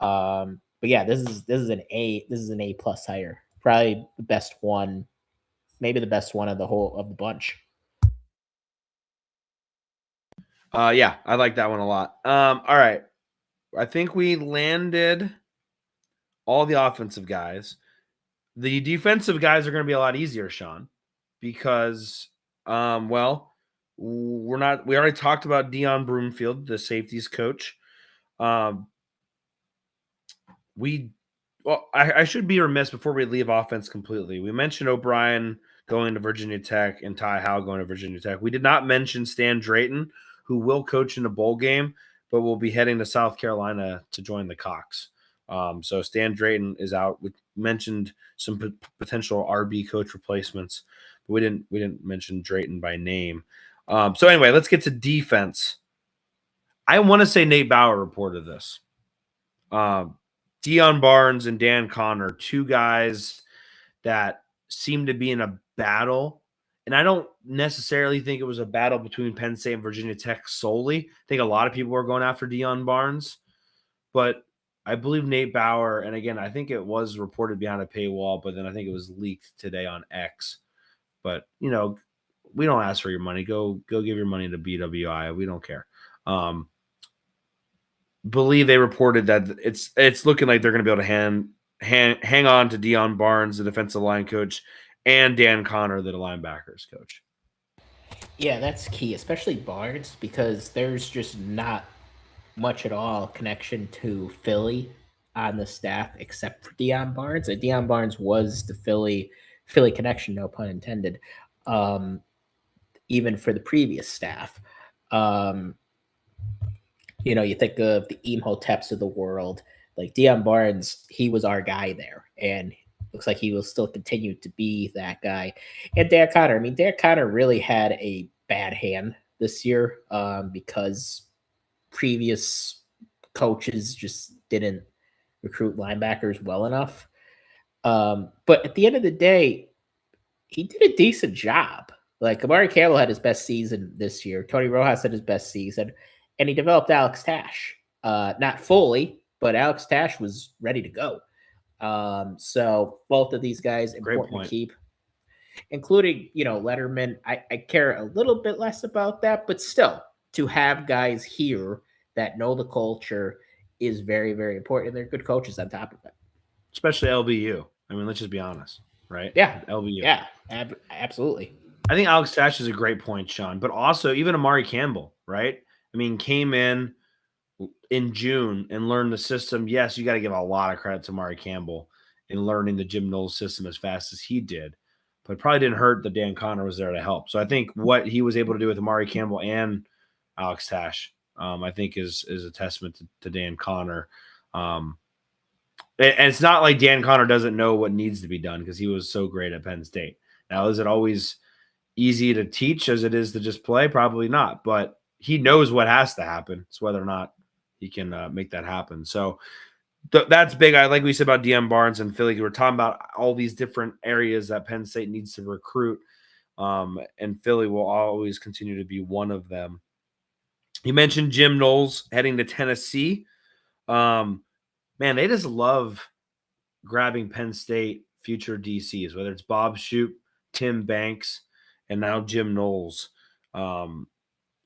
But yeah, this is an A plus hire. Probably the best one, maybe the best one of the bunch. Yeah, I like that one a lot. All right. I think we landed all the offensive guys. The defensive guys are going to be a lot easier, Shawn, because, we already talked about Dion Broomfield, the safeties coach. I should be remiss before we leave offense completely. We mentioned O'Brien going to Virginia Tech and Ty Howell going to Virginia Tech. We did not mention Stan Drayton, who will coach in a bowl game, but will be heading to South Carolina to join the Cox. So Stan Drayton is out. We mentioned some potential RB coach replacements, but we didn't mention Drayton by name. So anyway, let's get to defense. I want to say Nate Bauer reported this. Deion Barnes and Dan Connor, two guys that seem to be in a battle. And I don't necessarily think it was a battle between Penn State and Virginia Tech solely. I think a lot of people were going after Deion Barnes. But I believe Nate Bauer, and again, I think it was reported behind a paywall, but then I think it was leaked today on X. But, we don't ask for your money. Go give your money to BWI. We don't care. Believe they reported that it's looking like they're going to be able to hang on to Deion Barnes, the defensive line coach, and Dan Connor, the linebackers coach. Yeah, that's key, especially Barnes, because there's just not much at all connection to Philly on the staff except for Deion Barnes. And Deion Barnes was the Philly connection, no pun intended, even for the previous staff. You think of the Imhoteps of the world, like Deion Barnes, he was our guy there, and looks like he will still continue to be that guy. And Dan Connor, Dan Connor really had a bad hand this year because previous coaches just didn't recruit linebackers well enough. But at the end of the day, he did a decent job. Like Amari Campbell had his best season this year. Tony Rojas had his best season. And he developed Alex Tash. Not fully, but Alex Tash was ready to go. So both of these guys, important to keep. Including, Letterman. I care a little bit less about that, but still, to have guys here that know the culture is very, very important. And they're good coaches on top of it. Especially LBU. Let's just be honest, right? Yeah. LBU. Yeah, absolutely. I think Alex Tash is a great point, Shawn, but also even Amari Campbell, right? Came in June and learned the system. Yes, you got to give a lot of credit to Amari Campbell in learning the Jim Knowles system as fast as he did, but it probably didn't hurt that Dan Connor was there to help. So I think what he was able to do with Amari Campbell and Alex Tash, I think is a testament to Dan Connor. And it's not like Dan Connor doesn't know what needs to be done because he was so great at Penn State. Now, is it always easy to teach as it is to just play? Probably not, but he knows what has to happen. It's whether or not he can make that happen. So That's big. I like we said about DM Barnes and Philly. We're talking about all these different areas that Penn State needs to recruit, and Philly will always continue to be one of them. You mentioned Jim Knowles heading to Tennessee. Man, they just love grabbing Penn State future DCs, whether it's Bob Shoop, Tim Banks, and now Jim Knowles.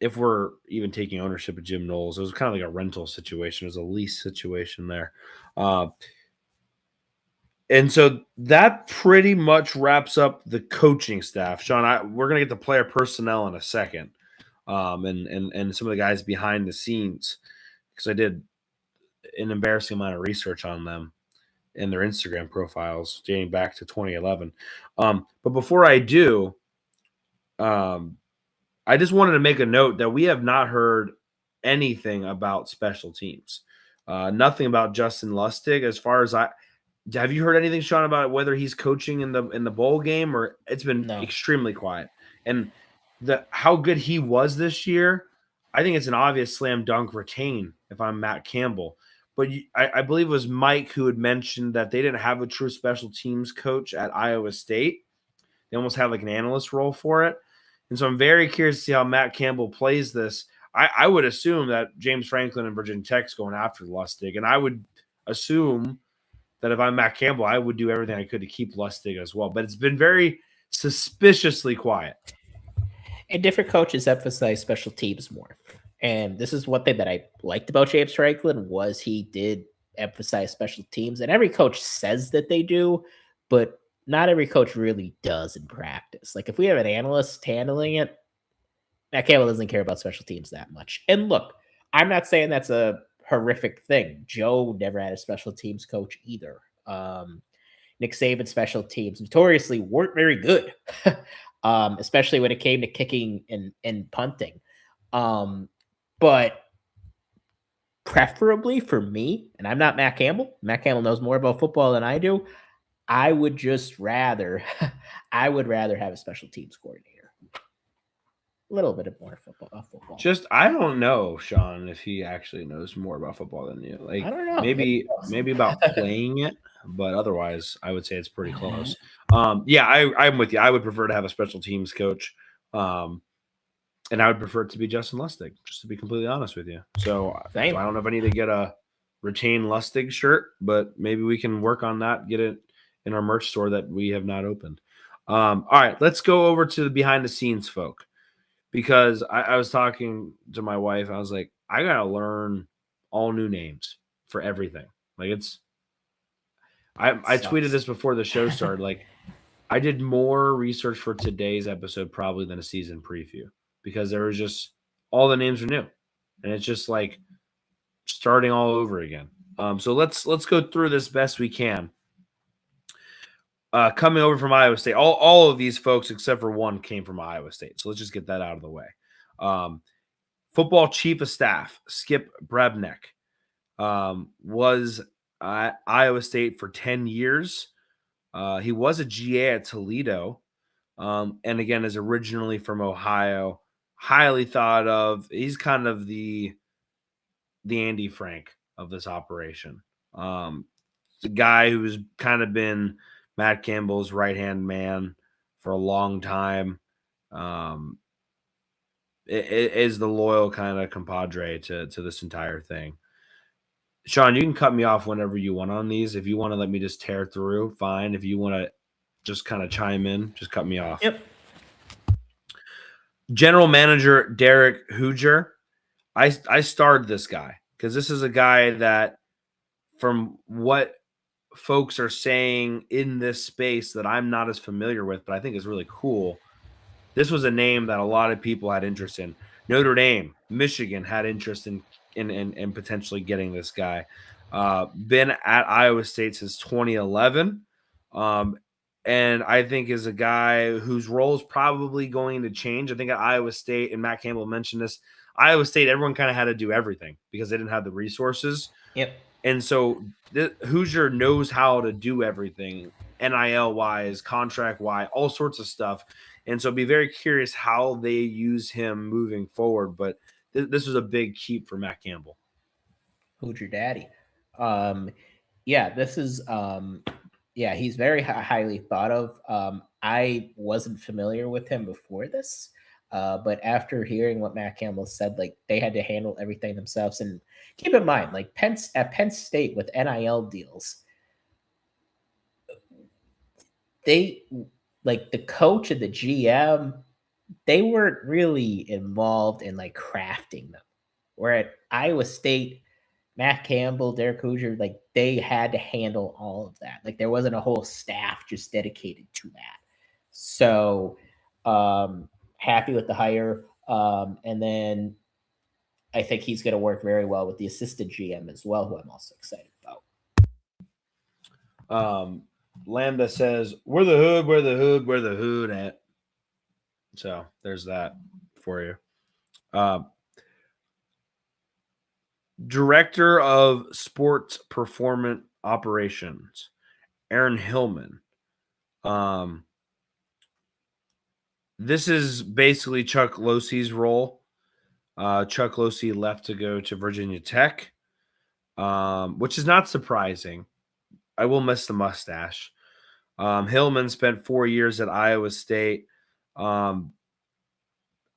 If we're even taking ownership of Jim Knowles, it was kind of like a rental situation. It was a lease situation there. And so that pretty much wraps up the coaching staff. Shawn, we're going to get to player personnel in a second, and some of the guys behind the scenes, because I did an embarrassing amount of research on them and their Instagram profiles dating back to 2011. But before I do, I just wanted to make a note that we have not heard anything about special teams. Nothing about Justin Lustig. As far as have you heard anything, Shawn, about whether he's coaching in the bowl game, or it's been extremely quiet? And how good he was this year, I think it's an obvious slam dunk retain if I'm Matt Campbell. But I believe it was Mike who had mentioned that they didn't have a true special teams coach at Iowa State. They almost had like an analyst role for it. And so I'm very curious to see how Matt Campbell plays this. I would assume that James Franklin and Virginia Tech's going after Lustig. And I would assume that if I'm Matt Campbell, I would do everything I could to keep Lustig as well. But it's been very suspiciously quiet. And different coaches emphasize special teams more. And this is one thing that I liked about James Franklin was he did emphasize special teams. And every coach says that they do, but not every coach really does in practice. Like if we have an analyst handling it, Matt Campbell doesn't care about special teams that much. And look, I'm not saying that's a horrific thing. Joe never had a special teams coach either. Nick Saban's special teams notoriously weren't very good, especially when it came to kicking and punting. But preferably for me, and I'm not Matt Campbell. Matt Campbell knows more about football than I do. I would rather have a special teams coordinator. A little bit of more football. I don't know, Shawn, if he actually knows more about football than you. Like, I don't know. Maybe about playing it, but otherwise, I would say it's pretty close. Yeah, I'm with you. I would prefer to have a special teams coach, and I would prefer it to be Justin Lustig, just to be completely honest with you. So I don't know if I need to get a retain Lustig shirt, but maybe we can work on that, get it in our merch store that we have not opened. All right, let's go over to the behind the scenes folk, because I was talking to my wife. I was like, I got to learn all new names for everything. Like I tweeted this before the show started. Like I did more research for today's episode probably than a season preview, because there was just all the names are new, and it's just like starting all over again. So let's go through this best we can. Coming over from Iowa State, all of these folks except for one came from Iowa State. So let's just get that out of the way. Football chief of staff Skip Brebnick was at Iowa State for 10 years. He was a GA at Toledo, and again is originally from Ohio. Highly thought of. He's kind of the Andy Frank of this operation. The guy who's kind of been Matt Campbell's right-hand man for a long time. It is the loyal kind of compadre to this entire thing. Shawn, you can cut me off whenever you want on these. If you want to let me just tear through, fine. If you want to just kind of chime in, just cut me off. Yep. General manager Derek Hooger. I starred this guy because this is a guy that, from what folks are saying in this space that I'm not as familiar with, but I think is really cool. This was a name that a lot of people had interest in. Notre Dame, Michigan had interest in potentially getting this guy. Been at Iowa State since 2011. And I think is a guy whose role is probably going to change. I think at Iowa State, and Matt Campbell mentioned this, Iowa State, everyone kind of had to do everything because they didn't have the resources. Yep. And so Hoosier knows how to do everything, NIL-wise, contract-wise, all sorts of stuff. And so be very curious how they use him moving forward. But this was a big keep for Matt Campbell. Who's your daddy? Yeah, this is yeah, he's very highly thought of. I wasn't familiar with him before this, but after hearing what Matt Campbell said, like they had to handle everything themselves. And keep in mind, like at Penn State with NIL deals, they like the coach and the GM, they weren't really involved in like crafting them. Where at Iowa State, Matt Campbell, Derek Hoosier, like they had to handle all of that. Like there wasn't a whole staff just dedicated to that. So happy with the hire. And then I think he's going to work very well with the assistant GM as well, who I'm also excited about. Lambda says, "We're the hood, we're the hood, we're the hood at." So there's that for you. Director of Sports Performance Operations, Aaron Hillman. This is basically Chuck Losey's role. Chuck Losey left to go to Virginia Tech, which is not surprising. I will miss the mustache. Hillman spent 4 years at Iowa State. I'm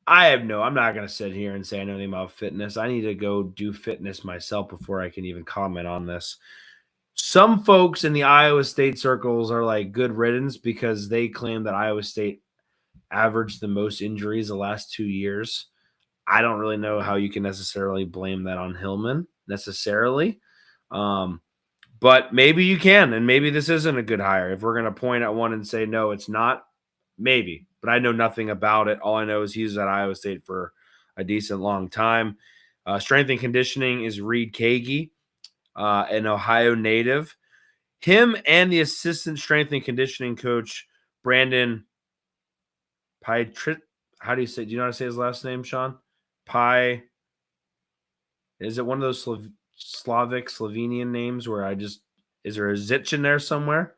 not going to sit here and say I know anything about fitness. I need to go do fitness myself before I can even comment on this. Some folks in the Iowa State circles are like good riddance because they claim that Iowa State averaged the most injuries the last 2 years. I don't really know how you can necessarily blame that on Hillman necessarily. But maybe you can, and maybe this isn't a good hire. If we're going to point at one and say, no, it's not, maybe. But I know nothing about it. All I know is he's at Iowa State for a decent long time. Strength and conditioning is Reed Kagi, an Ohio native. Him and the assistant strength and conditioning coach, Brandon Pietrit. How do you say? Do you know how to say his last name, Shawn? Is it one of those Slovenian names where is there a Zich in there somewhere?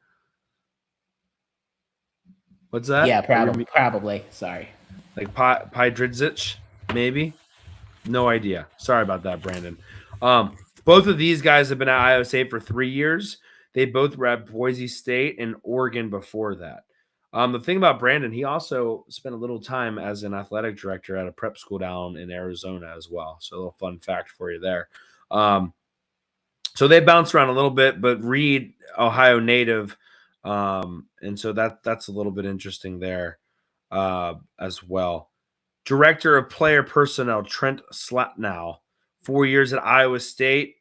What's that? Yeah, probably. Sorry. Like Piedridzic, maybe? No idea. Sorry about that, Brandon. Both of these guys have been at Iowa State for 3 years. They both were at Boise State and Oregon before that. The thing about Brandon, he also spent a little time as an athletic director at a prep school down in Arizona as well. So a little fun fact for you there. So they bounced around a little bit, but Reed, Ohio native, and so that's a little bit interesting there as well. Director of Player Personnel, Trent Slatnow, 4 years at Iowa State.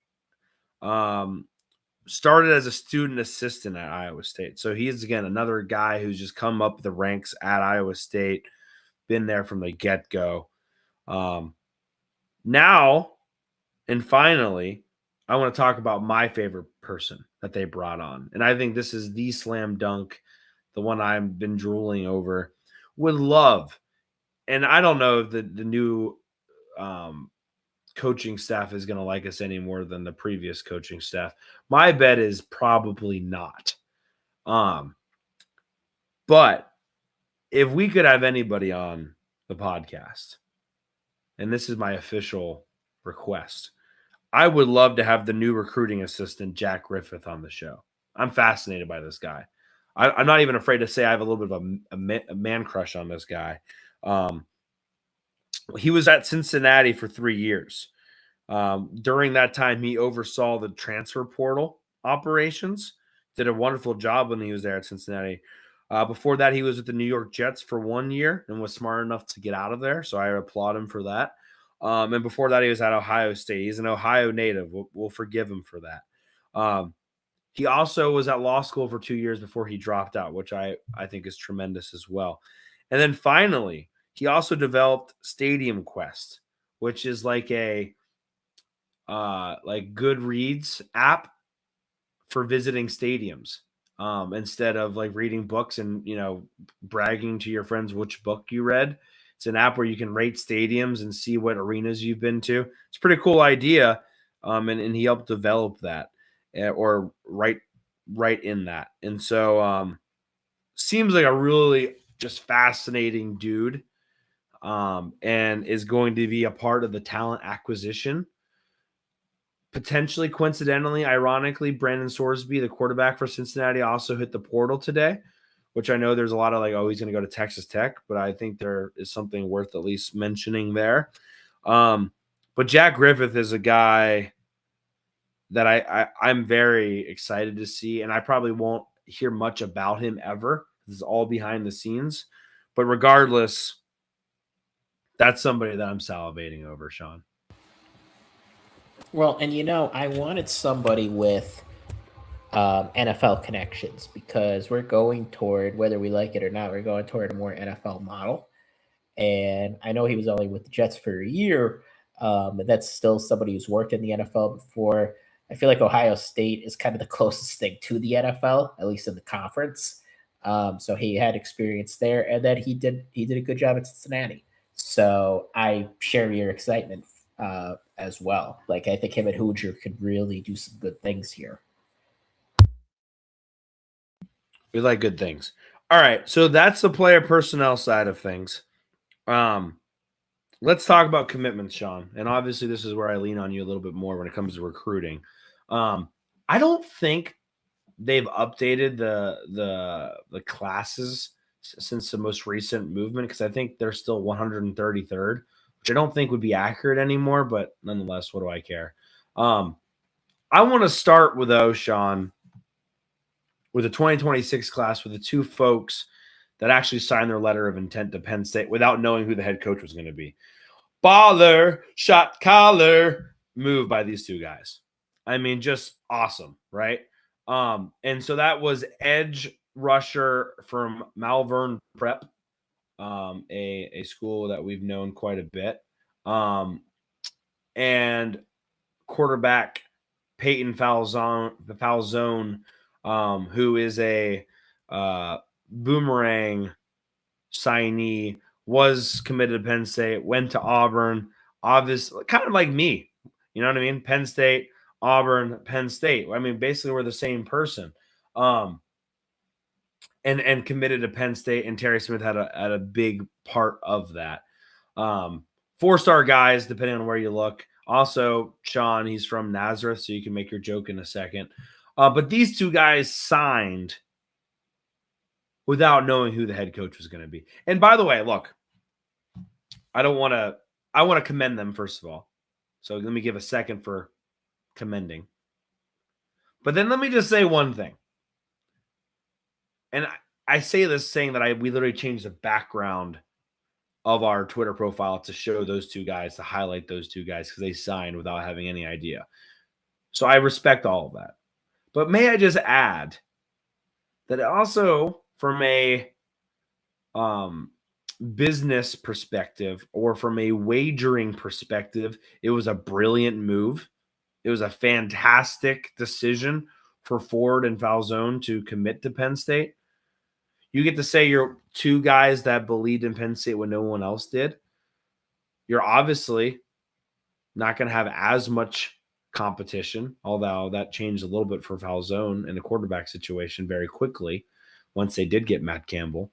Started as a student assistant at Iowa State. So he's, again, another guy who's just come up the ranks at Iowa State, been there from the get-go. Now, and finally, I want to talk about my favorite person that they brought on. And I think this is the slam dunk, the one I've been drooling over. Would love, and I don't know if the new coaching staff is going to like us any more than the previous coaching staff. My bet is probably not. But if we could have anybody on the podcast, and this is my official request, I would love to have the new recruiting assistant, Jack Griffith, on the show. I'm fascinated by this guy. I'm not even afraid to say I have a little bit of a man crush on this guy. He was at Cincinnati for 3 years. During that time, he oversaw the transfer portal operations, did a wonderful job when he was there at Cincinnati. Before that, he was with the New York Jets for 1 year and was smart enough to get out of there. So I applaud him for that. And before that, he was at Ohio State. He's an Ohio native. We'll forgive him for that. He also was at law school for 2 years before he dropped out, which I think is tremendous as well. And then finally, he also developed Stadium Quest, which is like a like Goodreads app for visiting stadiums. Instead of like reading books and, bragging to your friends which book you read. It's an app where you can rate stadiums and see what arenas you've been to. It's a pretty cool idea. And he helped develop that or right in that. And so seems like a really just fascinating dude and is going to be a part of the talent acquisition potentially, coincidentally, ironically, Brandon Sorsby, the quarterback for Cincinnati, also hit the portal today, which I know there's a lot of he's going to go to Texas Tech, but I think there is something worth at least mentioning there. But Jack Griffith is a guy that I'm very excited to see, and I probably won't hear much about him ever. This is all behind the scenes. But regardless, that's somebody that I'm salivating over, Shawn. Well, and I wanted somebody with NFL connections because we're going toward, whether we like it or not, we're going toward a more NFL model. And I know he was only with the Jets for a year, but that's still somebody who's worked in the NFL before. I feel like Ohio State is kind of the closest thing to the NFL, at least in the conference. So he had experience there, and then he did a good job at Cincinnati. So I share your excitement as well. I think him and Hoosier could really do some good things here. We like good things. All right, so that's the player personnel side of things. Let's talk about commitments, Shawn. And obviously, this is where I lean on you a little bit more when it comes to recruiting. I don't think they've updated the classes since the most recent movement because I think they're still 133rd, which I don't think would be accurate anymore. But nonetheless, what do I care? I want to start with Shawn, with the 2026 class with the two folks that actually signed their letter of intent to Penn State without knowing who the head coach was going to be. Baller, shot collar move by these two guys. I mean, just awesome, right? And so that was edge rusher from Malvern Prep, a school that we've known quite a bit, and quarterback Peyton Falzone, who is a boomerang signee, was committed to Penn State, went to Auburn, obviously, kind of like me. You know what I mean? Penn State, Auburn, Penn State. I mean, basically, we're the same person. And committed to Penn State, and Terry Smith had a big part of that. 4-star guys, depending on where you look. Also, Shawn, he's from Nazareth, so you can make your joke in a second. But these two guys signed without knowing who the head coach was going to be. And by the way, look, I want to commend them, first of all. So let me give a second for commending. But then let me just say one thing. And I say this saying that we literally changed the background of our Twitter profile to show those two guys, to highlight those two guys because they signed without having any idea. So I respect all of that. But may I just add that also from a business perspective or from a wagering perspective, it was a brilliant move. It was a fantastic decision for Ford and Falzone to commit to Penn State. You get to say you're two guys that believed in Penn State when no one else did. You're obviously not going to have as much competition, although that changed a little bit for Falzone in the quarterback situation very quickly once they did get Matt Campbell.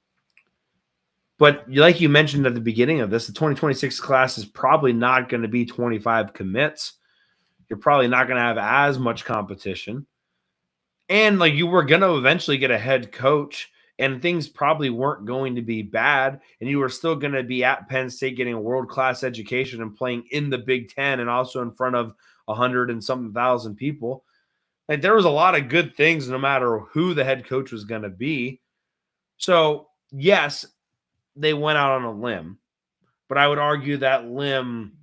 But like you mentioned at the beginning of this, the 2026 class is probably not going to be 25 commits. You're probably not going to have as much competition. And you were going to eventually get a head coach, and things probably weren't going to be bad, and you were still going to be at Penn State getting a world-class education and playing in the Big Ten and also in front of 100 and something thousand people. There was a lot of good things no matter who the head coach was going to be. So, yes, they went out on a limb, but I would argue that limb,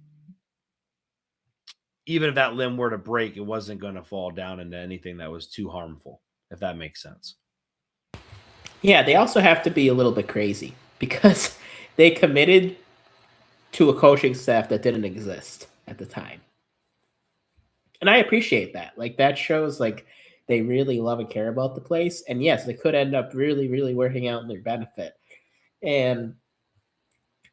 even if that limb were to break, it wasn't going to fall down into anything that was too harmful, if that makes sense. Yeah, they also have to be a little bit crazy because they committed to a coaching staff that didn't exist at the time. And I appreciate that. That shows they really love and care about the place. And yes, they could end up really, really working out in their benefit. And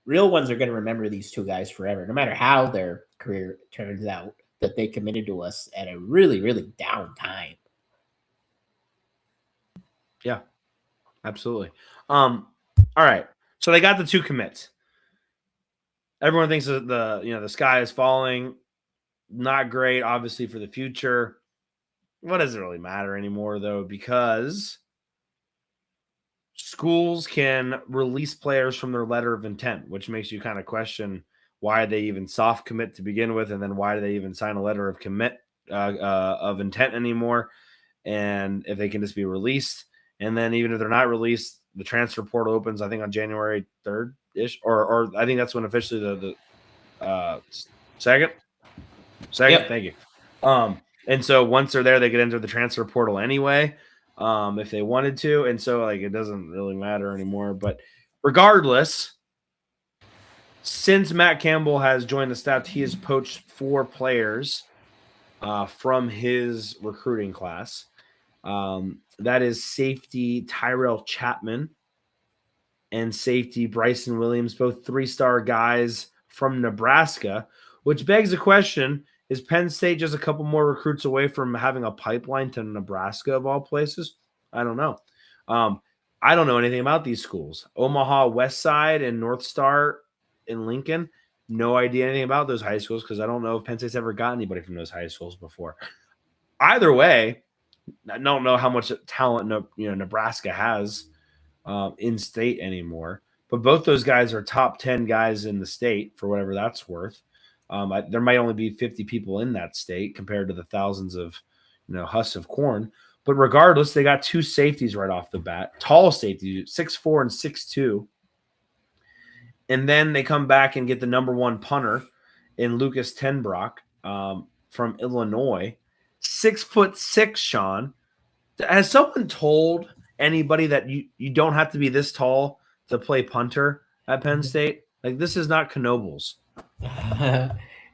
real ones are going to remember these two guys forever, no matter how their career turns out, that they committed to us at a really, really down time. Yeah, absolutely. All right. So they got the two commits. Everyone thinks that the sky is falling. not great, obviously, for the future. What does it really matter anymore, though? Because schools can release players from their letter of intent, which makes you kind of question why they even soft commit to begin with, and then why do they even sign a letter of commit of intent anymore? And if they can just be released, and then even if they're not released, the transfer portal opens, I think, on January 3rd ish, or I think that's when officially the second. Yep. Thank you. And so once they're there, they get into the transfer portal anyway, if they wanted to, and so like it doesn't really matter anymore. But regardless, since Matt Campbell has joined the staff, he has poached 4 players from his recruiting class. That is safety Tyrell Chapman and safety Bryson Williams, both 3-star guys from Nebraska, which begs the question, is Penn State just a couple more recruits away from having a pipeline to Nebraska of all places? I don't know. I don't know anything about these schools. Omaha West Side and North Star in Lincoln, no idea anything about those high schools because I don't know if Penn State's ever got anybody from those high schools before. Either way, I don't know how much talent Nebraska has in state anymore. But both those guys are top 10 guys in the state for whatever that's worth. There might only be 50 people in that state compared to the thousands of husks of corn. But regardless, they got 2 safeties right off the bat, tall safeties, 6'4" and 6'2". And then they come back and get the number 1 punter in Lucas Tenbrock from Illinois, 6'6", Shawn. Has someone told anybody that you don't have to be this tall to play punter at Penn State? Like, this is not Knoebels.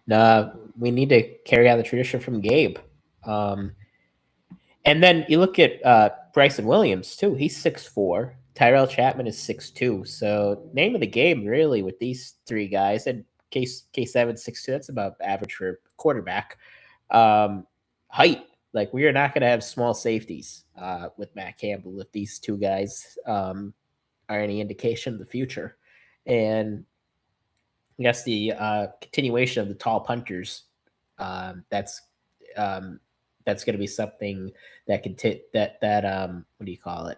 No, we need to carry on the tradition from Gabe. And then you look at Bryson Williams, too. He's 6'4". Tyrell Chapman is 6'2". So name of the game, really, with these 3 guys. And K7, 6'2", that's about average for quarterback. Height. Like, we are not going to have small safeties with Matt Campbell if these 2 guys are any indication of the future. And I guess the continuation of the tall punters, that's going to be something that can what do you call it?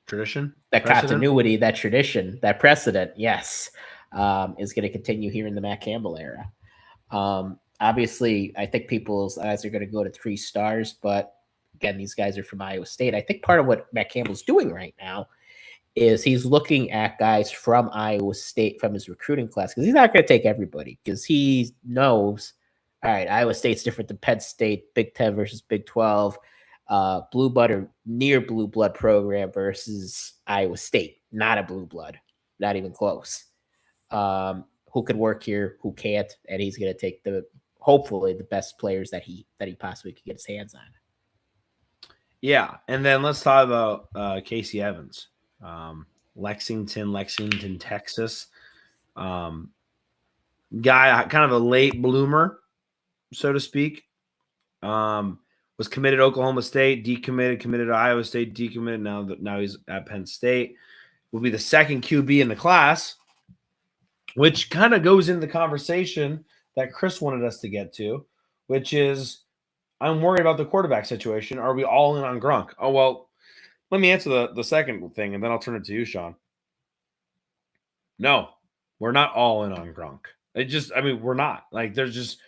Tradition? That Precedent? continuity, that tradition, that precedent, yes, is going to continue here in the Matt Campbell era. Obviously, I think people's eyes are going to go to 3 stars, but again, these guys are from Iowa State. I think part of what Matt Campbell's doing right now is he's looking at guys from Iowa State from his recruiting class because he's not going to take everybody because he knows, all right, Iowa State's different than Penn State, Big 10 versus Big 12, blue blood or near blue blood program versus Iowa State, not a blue blood, not even close. Who could work here, who can't, and he's going to take hopefully the best players that he possibly could get his hands on. Yeah, and then let's talk about Casey Evans. Lexington, Texas. Guy, kind of a late bloomer, so to speak. Was committed to Oklahoma State, decommitted, committed to Iowa State, decommitted. Now he's at Penn State. Will be the second QB in the class, which kind of goes into the conversation that Chris wanted us to get to, which is I'm worried about the quarterback situation. Are we all in on Gronk? Oh, well, let me answer the second thing, and then I'll turn it to you, Shawn. No, we're not all in on Gronk. We're not. Like, there's just,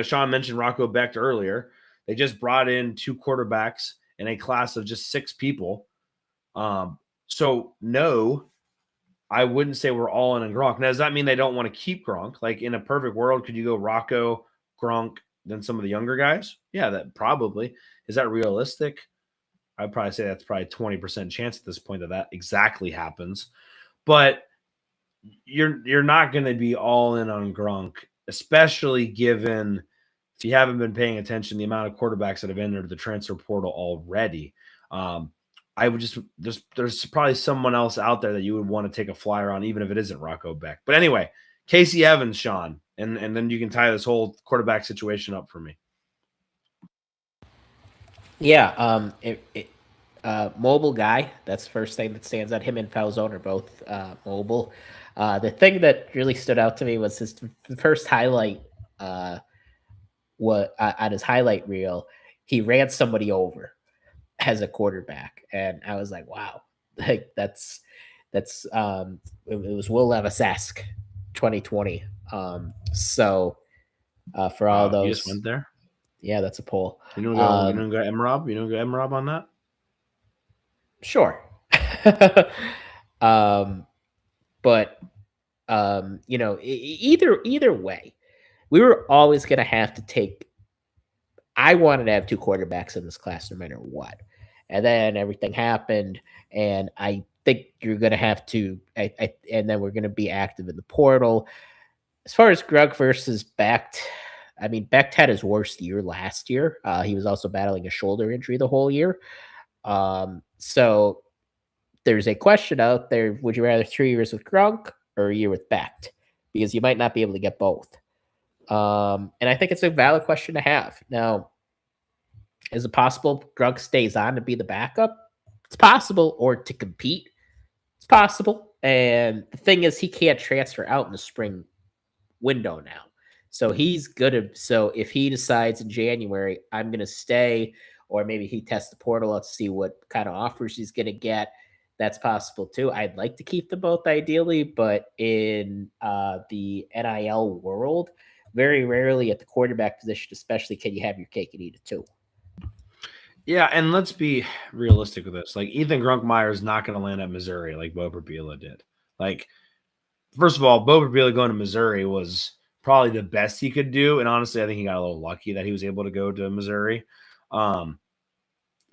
Shawn mentioned Rocco Becht earlier. They just brought in 2 quarterbacks in a class of just 6 people. So, no, I wouldn't say we're all in on Gronk. Now, does that mean they don't want to keep Gronk? Like, in a perfect world, could you go Rocco, Gronk, then some of the younger guys? Yeah, that probably. Is that realistic? I'd probably say that's probably 20% chance at this point that exactly happens. But you're not going to be all in on Gronk, especially given, if you haven't been paying attention, the amount of quarterbacks that have entered the transfer portal already. I would there's probably someone else out there that you would want to take a flyer on, even if it isn't Rocco Becht. But anyway, Casey Evans, Shawn, and then you can tie this whole quarterback situation up for me. Yeah, mobile guy. That's the first thing that stands out. Him and Falzone are both mobile. The thing that really stood out to me was his first highlight on his highlight reel, he ran somebody over as a quarterback, and I was like, wow, like that's it was Will Levis-esque 2020. So for all You just those, went there. yeah, that's a poll. You don't go. You don't go M-Rob. You don't go M-Rob on that. Sure. But either way, we were always going to have to take. I wanted to have two quarterbacks in this class no matter what, and then everything happened, and I think you're going to have to. And then we're going to be active in the portal. As far as Grug versus Becht, I mean, Becht had his worst year last year. He was also battling a shoulder injury the whole year. So there's a question out there. Would you rather 3 years with Grunk or a year with Becht? Because you might not be able to get both. And I think it's a valid question to have. Now, is it possible Grunk stays on to be the backup? It's possible. Or to compete? It's possible. And the thing is, he can't transfer out in the spring window now. So he's good. So if he decides in January, I'm going to stay, or maybe he tests the portal out to see what kind of offers he's going to get, that's possible too. I'd like to keep them both ideally, but in the NIL world, very rarely at the quarterback position, especially, can you have your cake and eat it too. Yeah, and let's be realistic with this. Like, Ethan Grunkmeyer is not going to land at Missouri like Bo Prabila did. Like, first of all, Bo Prabila going to Missouri was probably the best he could do, and honestly, I think he got a little lucky that he was able to go to Missouri.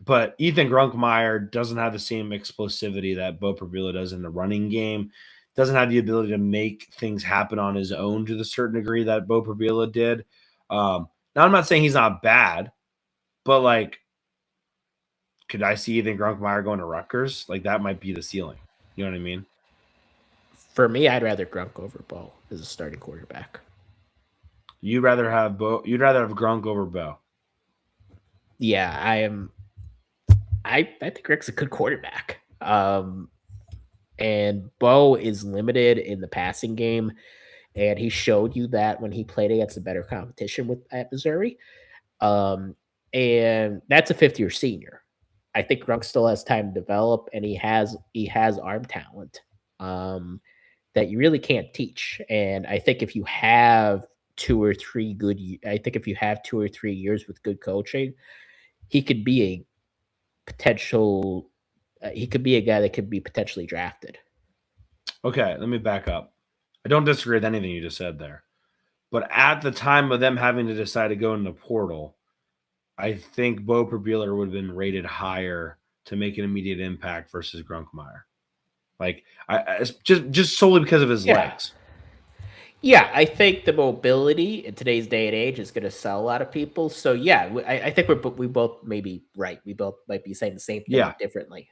But Ethan Grunkmeyer doesn't have the same explosivity that Bo Prabila does in the running game. Doesn't have the ability to make things happen on his own to the certain degree that Bo Prabila did. Now, I'm not saying he's not bad, but like, could I see Ethan Grunkmeyer going to Rutgers? Like, that might be the ceiling. You know what I mean? For me, I'd rather Grunk over Bo as a starting quarterback. You'd rather have Bo? You'd rather have Grunk over Bo? Yeah, I am. I think Grunk's a good quarterback. And Bo is limited in the passing game, and he showed you that when he played against a better competition at Missouri. And that's a fifth-year senior. I think Grunk still has time to develop, and he has arm talent that you really can't teach. And I think if you have 2 or 3 years with good coaching, he could be a potential. He could be a guy that could be potentially drafted. Okay, let me back up. I don't disagree with anything you just said there. But at the time of them having to decide to go in the portal, I think Bo Prabila would have been rated higher to make an immediate impact versus Grunkmeyer. Like, just solely because of his legs. Yeah, I think the mobility in today's day and age is going to sell a lot of people. So yeah, I think we both may be right. We both might be saying the same thing differently.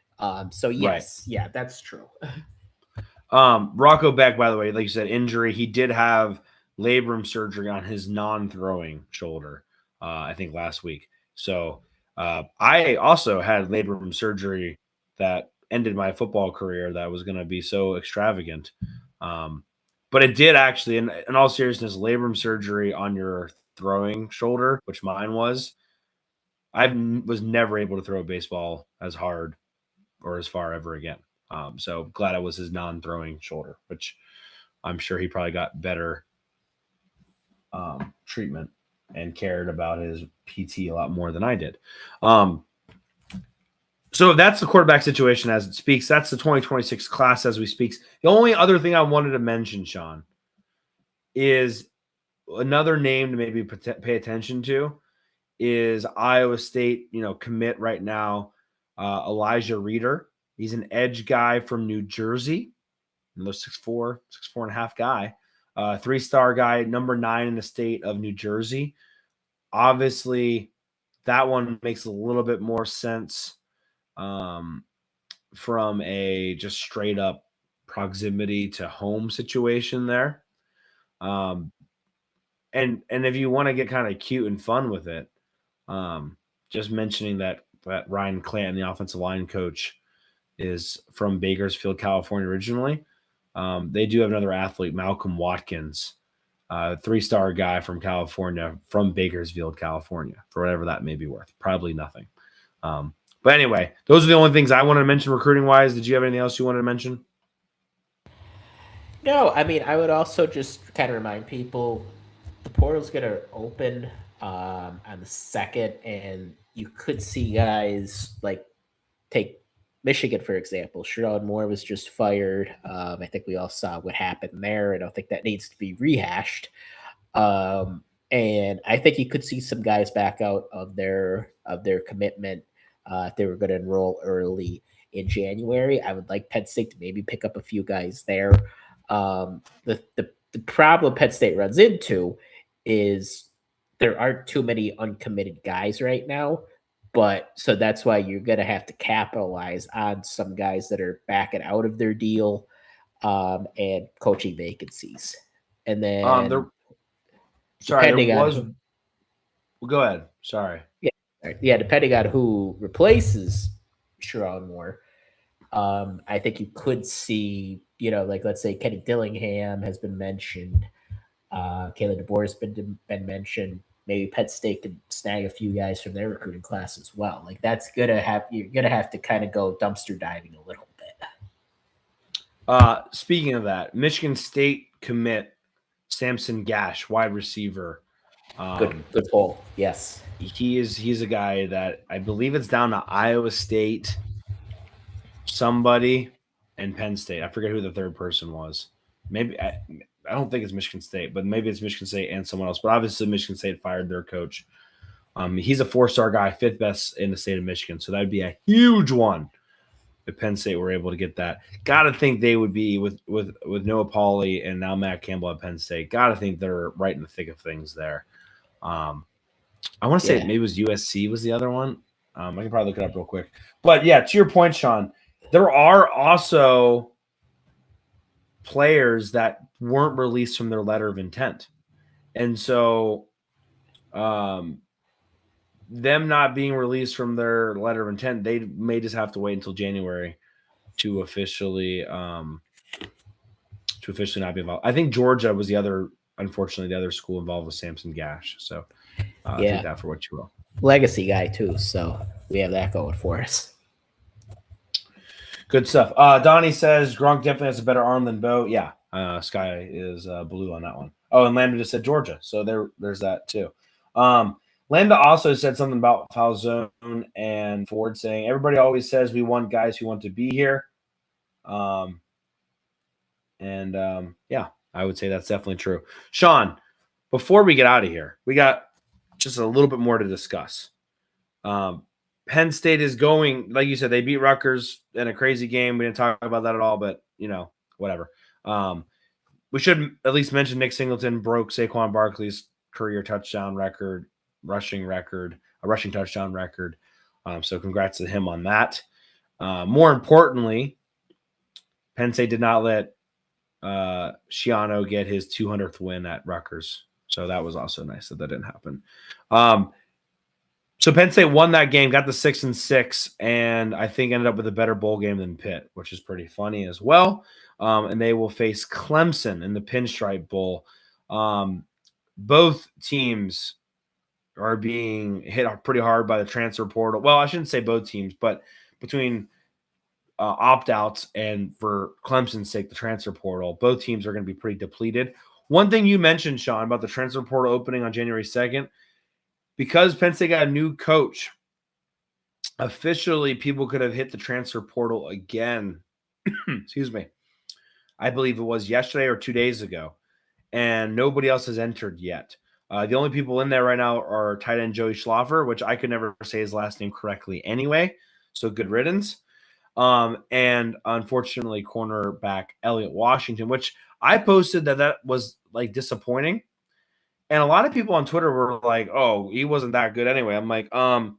So yes, right. Yeah, that's true. Rocco Becht, by the way, like you said, injury. He did have labrum surgery on his non-throwing shoulder, I think last week. So I also had labrum surgery that ended my football career that was going to be so extravagant. But it did actually, in all seriousness, labrum surgery on your throwing shoulder, which mine was, I was never able to throw a baseball as hard or as far ever again. So glad it was his non-throwing shoulder, which I'm sure he probably got better treatment and cared about his PT a lot more than I did. So that's the quarterback situation as it speaks. That's the 2026 class as we speak. The only other thing I wanted to mention, Shawn, is another name to maybe pay attention to is Iowa State, commit right now, Elijah Reeder. He's an edge guy from New Jersey. Another 6'4", 6'4.5" guy. 3-star guy, number 9 in the state of New Jersey. Obviously, that one makes a little bit more sense from a just straight up proximity to home situation there. And if you want to get kind of cute and fun with it, just mentioning that Ryan Clanton, the offensive line coach, is from Bakersfield, California originally. They do have another athlete, Malcolm Watkins, 3-star guy from California, from Bakersfield, California, for whatever that may be worth. Probably nothing. But anyway, those are the only things I wanted to mention recruiting-wise. Did you have anything else you wanted to mention? No, I mean, I would also just kind of remind people the portal's going to open on the 2nd, and you could see guys like take Michigan, for example. Shawn Moore was just fired. I think we all saw what happened there. I don't think that needs to be rehashed. And I think you could see some guys back out of their commitment if they were going to enroll early in January. I would like Penn State to maybe pick up a few guys there. The problem Penn State runs into is there aren't too many uncommitted guys right now. But so that's why you're going to have to capitalize on some guys that are backing out of their deal and coaching vacancies. And then Go ahead. Sorry. Yeah, depending on who replaces Shawn Moore, I think you could see, like let's say Kenny Dillingham has been mentioned. Kayla DeBoer has been mentioned. Maybe Penn State could snag a few guys from their recruiting class as well. Like you're gonna have to kind of go dumpster diving a little bit. Speaking of that, Michigan State commit Samson Gash, wide receiver. Good poll. Yes, he's a guy that I believe it's down to Iowa State, somebody, and Penn State. I forget who the third person was. Maybe I don't think it's Michigan State, but maybe it's Michigan State and someone else. But obviously, Michigan State fired their coach. He's a 4-star guy, 5th best in the state of Michigan. So that would be a huge one if Penn State were able to get that. Got to think they would be with Noah Pauley and now Matt Campbell at Penn State. Got to think they're right in the thick of things there. I want to say maybe it was USC was the other one. I can probably look it up real quick. But yeah, to your point, Shawn, there are also players that weren't released from their letter of intent. And so them not being released from their letter of intent, they may just have to wait until January to officially not be involved. I think Georgia was unfortunately, the other school involved with Samson Gash. So take that for what you will. Legacy guy too. So we have that going for us. Good stuff. Donnie says Gronk definitely has a better arm than Bo. Yeah, Sky is blue on that one. Oh, and Lambda just said Georgia. So there's that too. Lambda also said something about foul zone and Ford saying everybody always says we want guys who want to be here. Yeah, I would say that's definitely true. Shawn, before we get out of here, we got just a little bit more to discuss. Penn State is going, like you said, they beat Rutgers in a crazy game. We didn't talk about that at all, but, whatever. We should at least mention Nick Singleton broke Saquon Barkley's career touchdown record, a rushing touchdown record. So congrats to him on that. More importantly, Penn State did not let Shiano get his 200th win at Rutgers. So that was also nice that didn't happen. So Penn State won that game, got the 6-6, and I think ended up with a better bowl game than Pitt, which is pretty funny as well. And they will face Clemson in the Pinstripe Bowl. Both teams are being hit pretty hard by the transfer portal. Well, I shouldn't say both teams, but between opt-outs and for Clemson's sake, the transfer portal, both teams are going to be pretty depleted. One thing you mentioned, Shawn, about the transfer portal opening on January 2nd, because Penn State got a new coach, officially people could have hit the transfer portal again. Excuse me. I believe it was yesterday or 2 days ago, and nobody else has entered yet. The only people in there right now are tight end Joey Schlaffer, which I could never say his last name correctly anyway, so good riddance. And unfortunately, cornerback Elliott Washington, which I posted that was like disappointing. And a lot of people on Twitter were like, oh, he wasn't that good anyway. I'm like, I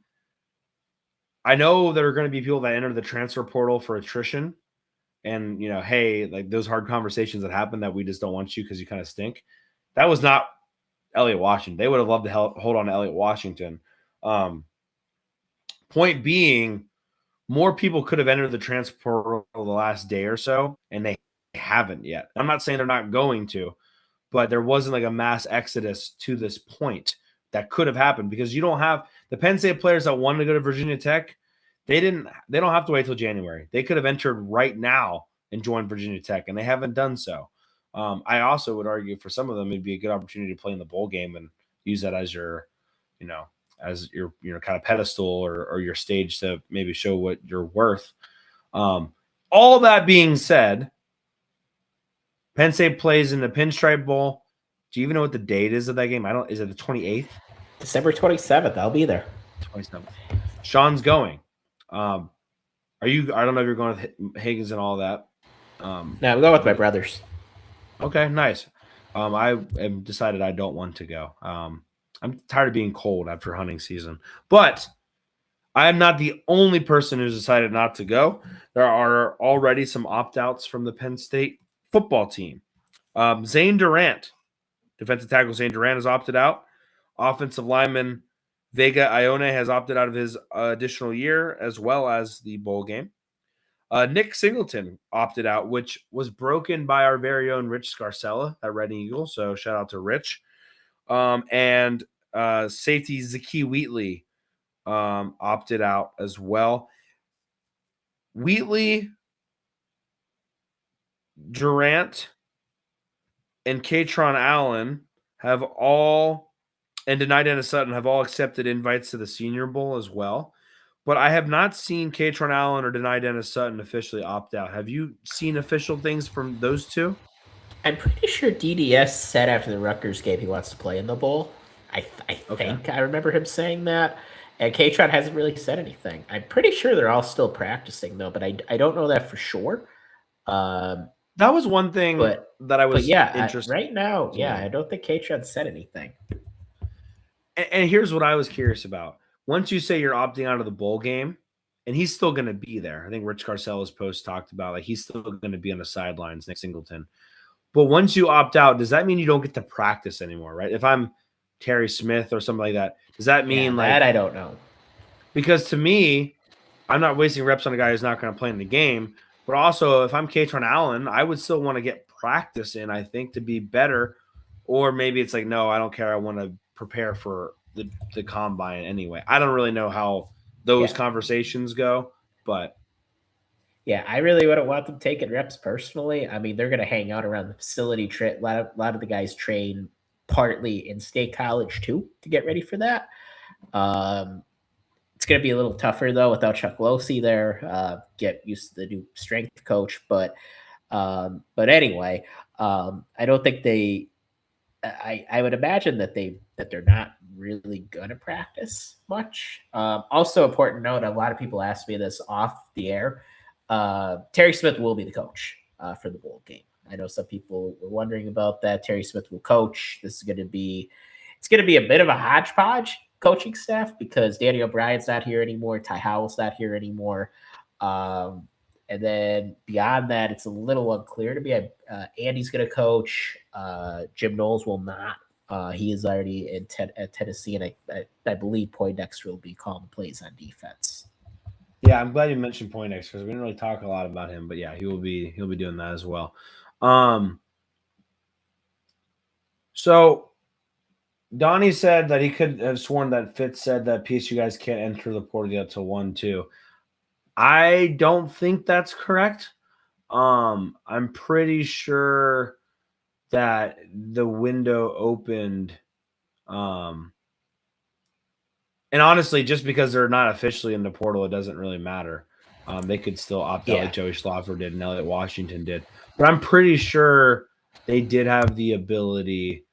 know there are going to be people that enter the transfer portal for attrition. And, hey, like those hard conversations that happen that we just don't want you because you kind of stink. That was not Elliott Washington. They would have loved to hold on to Elliott Washington. Point being, more people could have entered the transfer portal the last day or so, and they haven't yet. I'm not saying they're not going to, but there wasn't like a mass exodus to this point that could have happened because you don't have the Penn State players that wanted to go to Virginia Tech. They don't have to wait till January. They could have entered right now and joined Virginia Tech, and they haven't done so. I also would argue for some of them, it'd be a good opportunity to play in the bowl game and use that as your, kind of pedestal or your stage to maybe show what you're worth. All that being said, Penn State plays in the Pinstripe Bowl. Do you even know what the date is of that game? Is it the 28th? December 27th. I'll be there. 27th. Sean's going. I don't know if you're going with Higgins and all that. No, I'm going with my brothers. Okay, nice. I have decided I don't want to go. I'm tired of being cold after hunting season. But I am not the only person who's decided not to go. There are already some opt-outs from the Penn State football team. Zane Durant, defensive tackle Zane Durant has opted out. Offensive lineman Vega Ione has opted out of his additional year as well as the bowl game. Nick Singleton opted out, which was broken by our very own Rich Scarcella at Red Eagle. So shout out to Rich. And safety Zaki Wheatley opted out as well. Wheatley, Durant, and Katron Allen have all, and Dennis-Sutton have all accepted invites to the Senior Bowl as well. But I have not seen Katron Allen or Dennis-Sutton officially opt out. Have you seen official things from those two? I'm pretty sure DDS said after the Rutgers game he wants to play in the bowl. I think I remember him saying that. And Katron hasn't really said anything. I'm pretty sure they're all still practicing, though, but I don't know that for sure. That was one thing that I was interested right now, I don't think Katron said anything. And here's what I was curious about. Once you say you're opting out of the bowl game, and he's still going to be there. I think Rich Carcella's post talked about like he's still going to be on the sidelines, Nick Singleton. But once you opt out, does that mean you don't get to practice anymore, right? If I'm Terry Smith or something like that, does that mean that I don't know? Because to me, I'm not wasting reps on a guy who's not going to play in the game. But also, if I'm Katron Allen, I would still want to get practice in, I think, to be better. Or maybe it's like, no, I don't care. I want to prepare for the combine anyway. I don't really know how those conversations go, but yeah, I really wouldn't want them taking reps personally. I mean, they're going to hang out around the facility. A lot of the guys train partly in State College too to get ready for that. It's going to be a little tougher though without Chuck Losey there. Get used to the new strength coach, but anyway, I don't think they. I would imagine that they're not really going to practice much. Also important to note, a lot of people ask me this off the air. Terry Smith will be the coach for the bowl game. I know some people were wondering about that. Terry Smith will coach. It's going to be a bit of a hodgepodge coaching staff because Danny O'Brien's not here anymore. Ty Howell's not here anymore. And then beyond that, it's a little unclear to me. Andy's going to coach. Jim Knowles will not. He is already at Tennessee, and I believe Poindexter will be calling plays on defense. Yeah, I'm glad you mentioned Poindexter because we didn't really talk a lot about him, but yeah, he'll be doing that as well. So Donnie said that he could have sworn that Fitz said that PSU guys can't enter the portal yet till 1-2. I don't think that's correct. I'm pretty sure that the window opened. And honestly, just because they're not officially in the portal, it doesn't really matter. They could still opt out like Joey Schlaffer did and Elliot Washington did. But I'm pretty sure they did have the ability.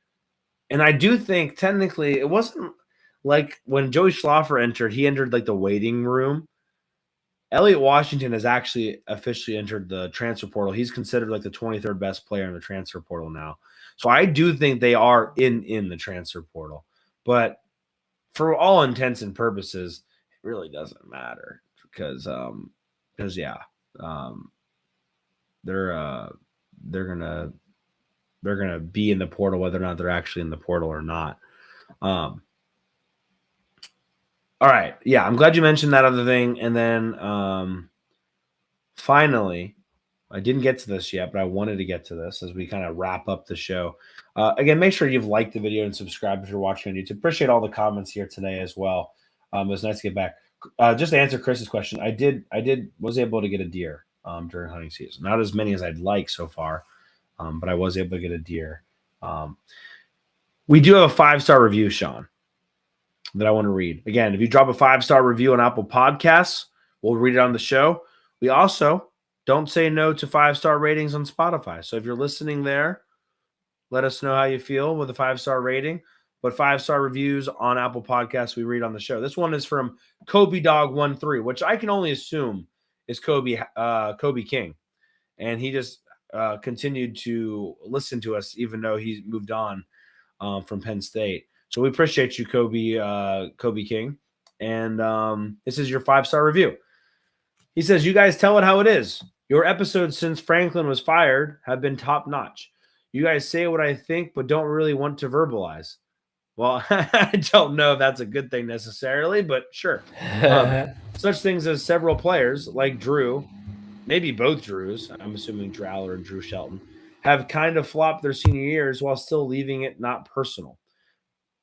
And I do think technically it wasn't like when Joey Schlaffer entered, he entered like the waiting room. Elliot Washington has actually officially entered the transfer portal. He's considered like the 23rd best player in the transfer portal now. So I do think they are in the transfer portal. But for all intents and purposes, it really doesn't matter because they're gonna be in the portal whether or not they're actually in the portal or not. All right. Yeah, I'm glad you mentioned that other thing. And then finally, I didn't get to this yet, but I wanted to get to this as we kind of wrap up the show. Again, make sure you've liked the video and subscribed if you're watching on YouTube. Appreciate all the comments here today as well. It was nice to get back. Just to answer Chris's question, I was able to get a deer during hunting season. Not as many as I'd like so far, but I was able to get a deer. We do have a 5-star review, Shawn, that I want to read. Again, if you drop a 5-star review on Apple Podcasts, we'll read it on the show. We also don't say no to 5-star ratings on Spotify. So if you're listening there, let us know how you feel with a 5-star rating. But 5-star reviews on Apple Podcasts we read on the show. This one is from Kobe Dog 13, which I can only assume is Kobe King. And he just continued to listen to us even though he moved on from Penn State. So we appreciate you, Kobe King. And this is your 5-star review. He says, you guys tell it how it is. Your episodes since Franklin was fired have been top notch. You guys say what I think, but don't really want to verbalize. Well, I don't know if that's a good thing necessarily, but sure. Such things as several players like Drew, maybe both Drews, I'm assuming Drew Aller and Drew Shelton, have kind of flopped their senior years while still leaving it not personal.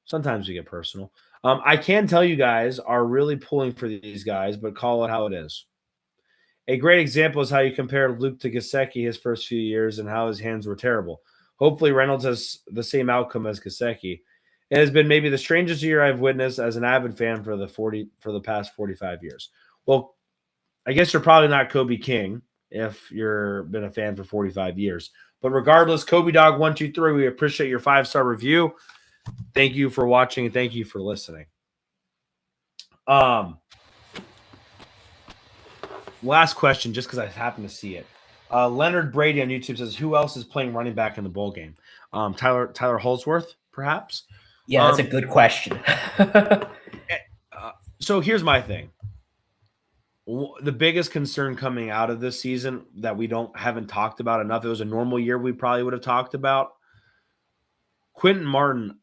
Sometimes we get personal. I can tell you guys are really pulling for these guys, but call it how it is. A great example is how you compared Luke to Gesicki his first few years and how his hands were terrible. Hopefully Reynolds has the same outcome as Gesicki. It has been maybe the strangest year I've witnessed as an avid fan for the past 45 years. Well, I guess you're probably not Kobe King if you've been a fan for 45 years. But regardless, Kobe Dog 123, we appreciate your 5-star review. Thank you for watching and thank you for listening. Last question, just because I happen to see it. Leonard Brady on YouTube says, who else is playing running back in the bowl game? Tyler Holsworth, perhaps? Yeah, that's a good question. So here's my thing. The biggest concern coming out of this season that we haven't talked about enough, it was a normal year we probably would have talked about. Quentin Martin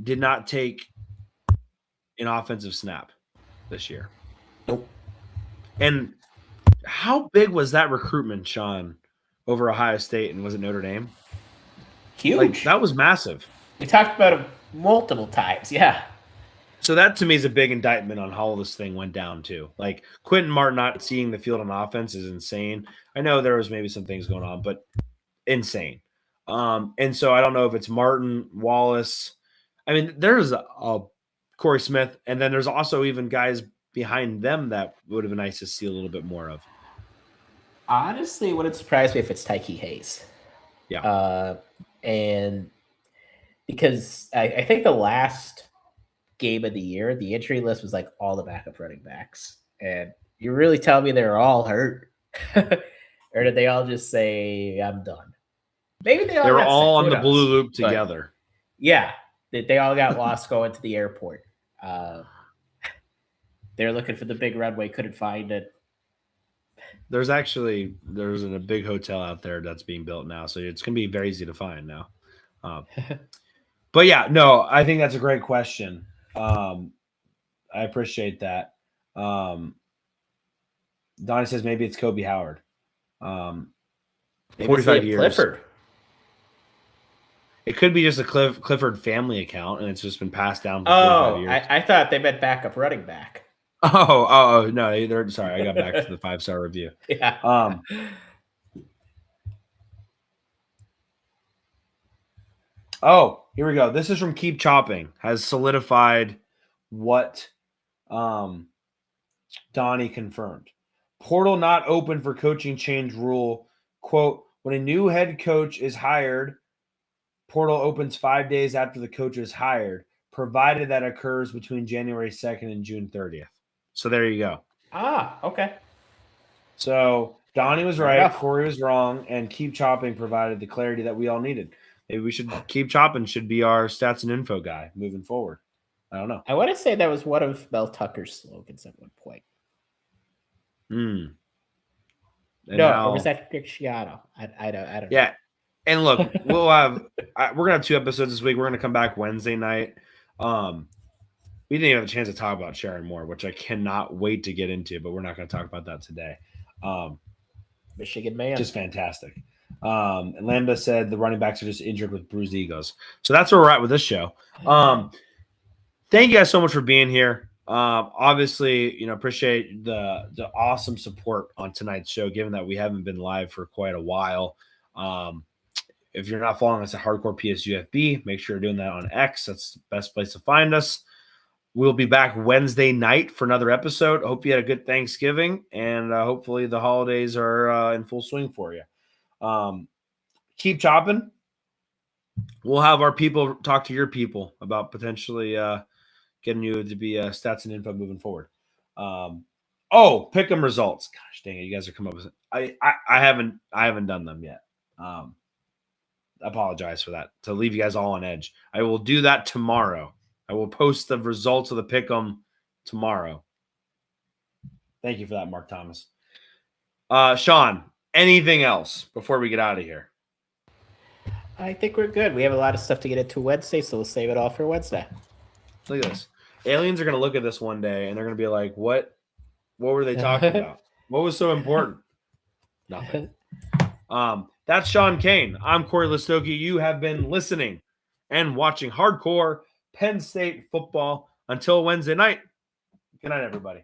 did not take an offensive snap this year. Nope. And how big was that recruitment, Shawn, over Ohio State, and was it Notre Dame? Huge. Like, that was massive. We talked about it multiple times, yeah. So that, to me, is a big indictment on how this thing went down, too. Like, Quentin Martin not seeing the field on offense is insane. I know there was maybe some things going on, but insane. And so I don't know if it's Martin, Wallace. I mean, there's a Corey Smith, and then there's also even guys behind them that would have been nice to see a little bit more of. Honestly, it wouldn't surprise me if it's Tyke Hayes. Yeah. And because I think the last game of the year, the entry list was like all the backup running backs. And you really tell me they're all hurt? Or did they all just say, I'm done? Maybe they were all on the blue loop together. Yeah. They all got lost going to the airport. They're looking for the big runway, couldn't find it. There's a big hotel out there that's being built now, so it's going to be very easy to find now. But yeah, no, I think that's a great question. I appreciate that. Donnie says maybe it's Kobe Howard. 45 years. Clifford. It could be just a Clifford family account, and it's just been passed down for 45 years. I thought they meant backup running back. Oh, no, sorry. I got back to the 5-star review. Yeah. Here we go. This is from Keep Chopping. Has solidified what Donnie confirmed. Portal not open for coaching change rule. Quote, when a new head coach is hired, portal opens 5 days after the coach is hired, provided that occurs between January 2nd and June 30th. So there you go. Okay. So Donnie was right, Corey was wrong, and Keep Chopping provided the clarity that we all needed. Maybe we should Keep Chopping should be our stats and info guy moving forward. I don't know. I want to say that was one of Mel Tucker's slogans at one point. Or was that Cristiano? I don't know. Yeah. And look, we're gonna have 2 episodes this week. We're gonna come back Wednesday night. We didn't even have a chance to talk about Sharon Moore, which I cannot wait to get into, but we're not going to talk about that today. Michigan man. Just fantastic. And Lambda said the running backs are just injured with bruised egos. So that's where we're at with this show. Thank you guys so much for being here. Obviously, appreciate the awesome support on tonight's show, given that we haven't been live for quite a while. If you're not following us at Hardcore PSUFB, make sure you're doing that on X. That's the best place to find us. We'll be back Wednesday night for another episode. Hope you had a good Thanksgiving, and hopefully the holidays are in full swing for you. Keep chopping. We'll have our people talk to your people about potentially getting you to be stats and info moving forward. Pick 'em results. Gosh dang it, you guys are coming up with it. I haven't done them yet. I apologize for that, to leave you guys all on edge. I will do that tomorrow. I will post the results of the pick 'em tomorrow. Thank you for that, Mark Thomas. Shawn, anything else before we get out of here? I think we're good. We have a lot of stuff to get into Wednesday, so we'll save it all for Wednesday. Look at this. Aliens are going to look at this one day, and they're going to be like, what were they talking about? What was so important? Nothing. That's Shawn Kane. I'm Cory Lestochi. You have been listening and watching Hardcore Penn State Football. Until Wednesday night, good night, everybody.